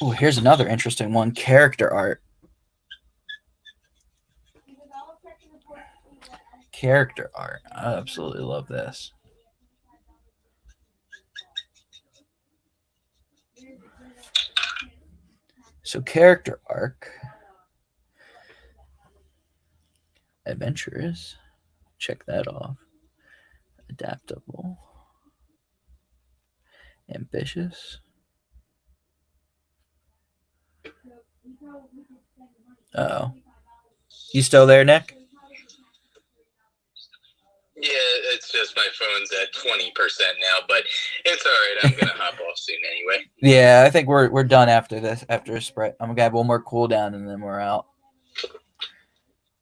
Oh, here's another interesting one. Character art. Character art. I absolutely love this. So character arc. Adventurous. Check that off. Adaptable. Ambitious. Oh. You still there, Nick? Yeah, it's just my phone's at 20% now, but it's all right. I'm gonna hop off soon anyway. Yeah, I think we're done after this. After a sprint, I'm gonna have one more cooldown and then we're out.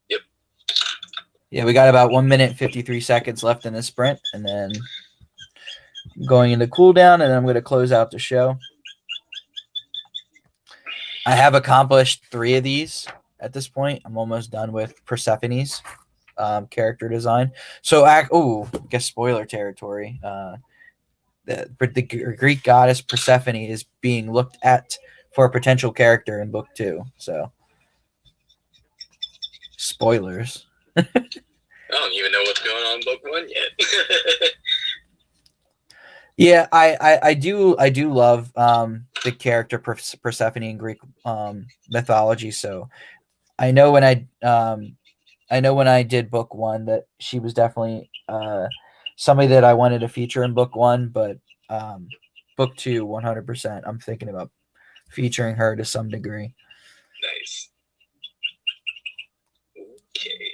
Yep. Yeah, we got about 1 minute 53 seconds left in the sprint, and then going into cooldown, and then I'm gonna close out the show. I have accomplished 3 of these at this point. I'm almost done with Persephone's character design. So, guess spoiler territory. The Greek goddess Persephone is being looked at for a potential character in book 2. So, spoilers. I don't even know what's going on in book 1 yet. Yeah, I do love the character Persephone in Greek mythology. So I know when I did book 1 that she was definitely somebody that I wanted to feature in book 1, but book 2, 100%. I'm thinking about featuring her to some degree. Nice. Okay.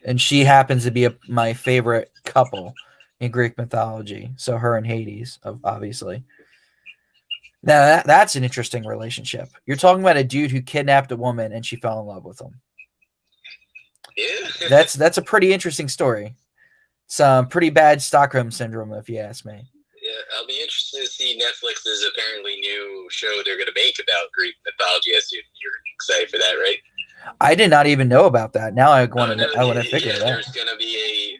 And she happens to be my favorite couple in Greek mythology. So her and Hades, obviously. Now that's an interesting relationship. You're talking about a dude who kidnapped a woman and she fell in love with him. Yeah. That's a pretty interesting story. Some pretty bad Stockholm syndrome, if you ask me. Yeah, I'll be interested to see Netflix's apparently new show they're going to make about Greek mythology. You're excited for that, right? I did not even know about that. Now I want to. I want to figure it out. There's going to be a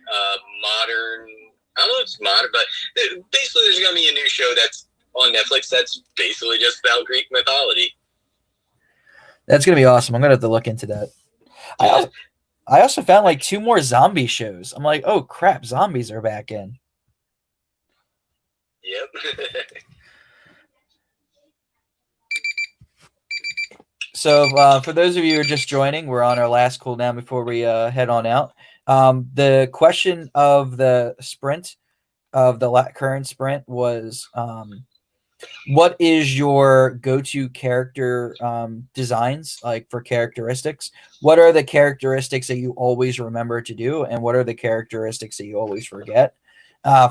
modern. I don't know if it's modern, but basically there's going to be a new show that's on Netflix that's basically just about Greek mythology. That's going to be awesome. I'm going to have to look into that. I also found like 2 more zombie shows. I'm like, oh crap, zombies are back in. Yep. So for those of you who are just joining, we're on our last cooldown before we head on out. The question of the sprint, of the current sprint, was what is your go-to character designs, like for characteristics? What are the characteristics that you always remember to do, and what are the characteristics that you always forget?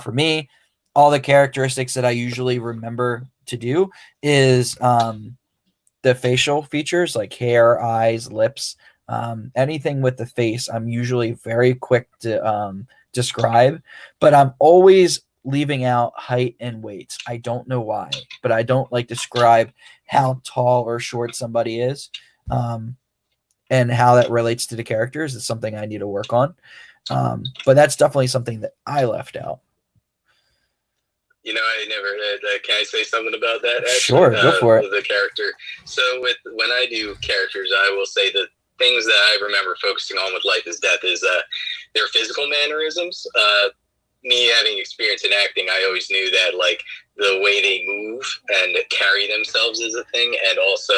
For me, all the characteristics that I usually remember to do is the facial features like hair, eyes, lips, anything with the face. I'm usually very quick to describe, but I'm always leaving out height and weight. I don't know why, but I don't like describe how tall or short somebody is, and how that relates to the characters. Is something I need to work on. But that's definitely something that I left out. You know, I never. Can I say something about that? Actually? Sure, go for it. The character. So when I do characters, I will say the things that I remember focusing on with Life is Death is their physical mannerisms. Me having experience in acting, I always knew that like the way they move and carry themselves is a thing, and also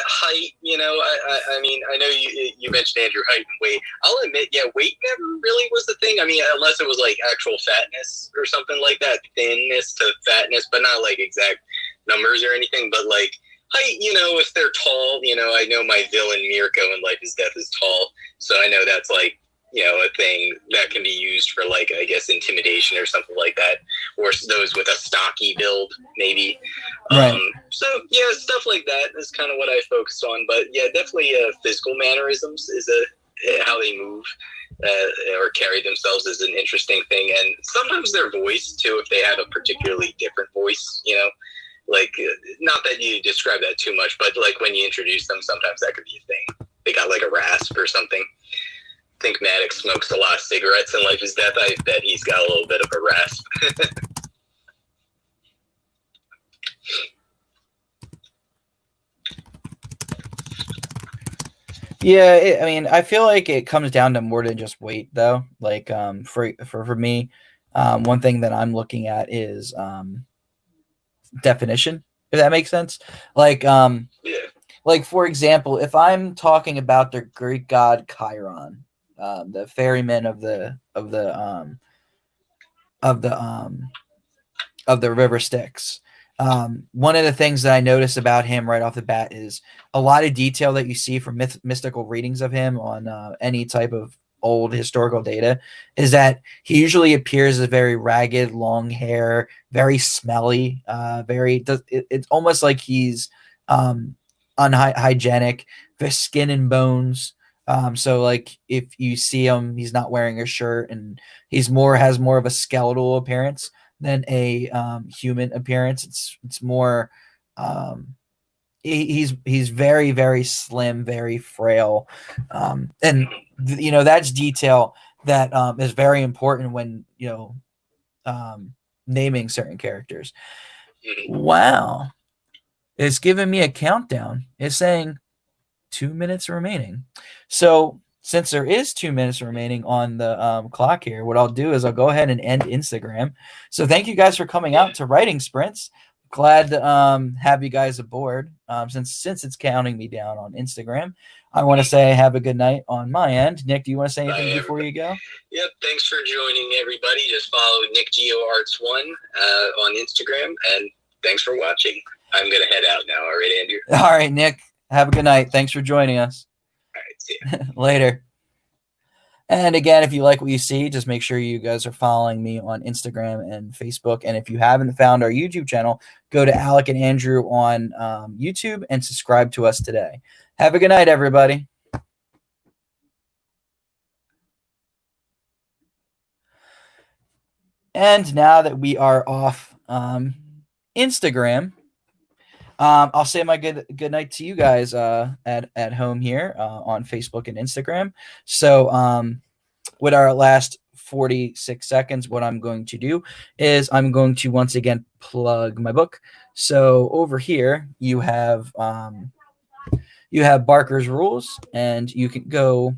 height. You know, I mean, I know you mentioned Andrew, height and weight. I'll admit, weight never really was the thing. I mean, unless it was like actual fatness or something like that, thinness to fatness, but not like exact numbers or anything. But like height, you know, if they're tall, you know, I know my villain Mirko in Life is Death is tall, so I know that's like, you know, a thing that can be used for like, I guess, intimidation or something like that, or those with a stocky build, maybe. Right. So yeah, stuff like that is kind of what I focused on. But yeah, definitely physical mannerisms is how they move or carry themselves is an interesting thing, and sometimes their voice too, if they have a particularly different voice, you know. Like, not that you describe that too much, but like when you introduce them, sometimes that could be a thing. They got like a rasp or something. I think Maddox smokes a lot of cigarettes in Life is Death. I bet he's got a little bit of a rasp. Yeah, I mean, I feel like it comes down to more than just weight, though. Like, for me, one thing that I'm looking at is definition, if that makes sense. Like, Yeah. like for example, if I'm talking about the Greek god Chiron, the ferryman of the river Styx. One of the things that I noticed about him right off the bat is a lot of detail that you see from mystical readings of him on any type of old historical data is that he usually appears as very ragged, long hair, very smelly, it's almost like he's unhygienic, the skin and bones. So like if you see him, he's not wearing a shirt, and has more of a skeletal appearance than a human appearance. It's more he's very, very slim, very frail, and you know, that's detail that is very important when, you know, naming certain characters. Wow, it's giving me a countdown. It's saying 2 minutes remaining. So since there is 2 minutes remaining on the clock here, what I'll do is I'll go ahead and end Instagram. So thank you guys for coming out to Writing Sprints. Glad to have you guys aboard. Since it's counting me down on Instagram, I want to say have a good night on my end. Nick, do you want to say anything before you go? Yep. Thanks for joining, everybody. Just follow Nick Geo Arts 1 on Instagram, and thanks for watching. I'm gonna head out now. All right, Andrew. All right, Nick. Have a good night. Thanks for joining us. All right. See ya. Later. And again, if you like what you see, just make sure you guys are following me on Instagram and Facebook. And if you haven't found our YouTube channel, go to Alec and Andrew on YouTube and subscribe to us today. Have a good night, everybody. And now that we are off Instagram, I'll say my good night to you guys at home here on Facebook and Instagram. So with our last 46 seconds, what I'm going to do is I'm going to once again plug my book. So over here you have Barker's Rules, and you can go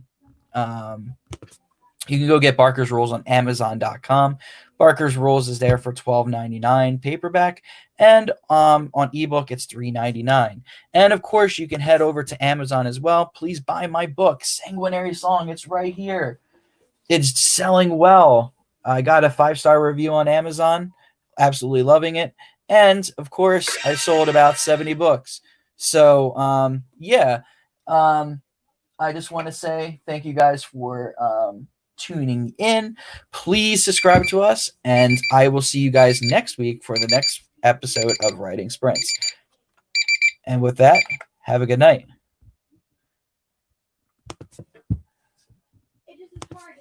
get Barker's Rules on Amazon.com. Barker's Rules is there for $12.99 paperback, and on ebook it's $3.99. And of course, you can head over to Amazon as well. Please buy my book, Sanguinary Song. It's right here. It's selling well. I got a 5-star review on Amazon. Absolutely loving it. And of course, I sold about 70 books. So I just want to say thank you guys for tuning in. Please subscribe to us, and I will see you guys next week for the next episode of Writing Sprints. And with that, have a good night. It just is hard.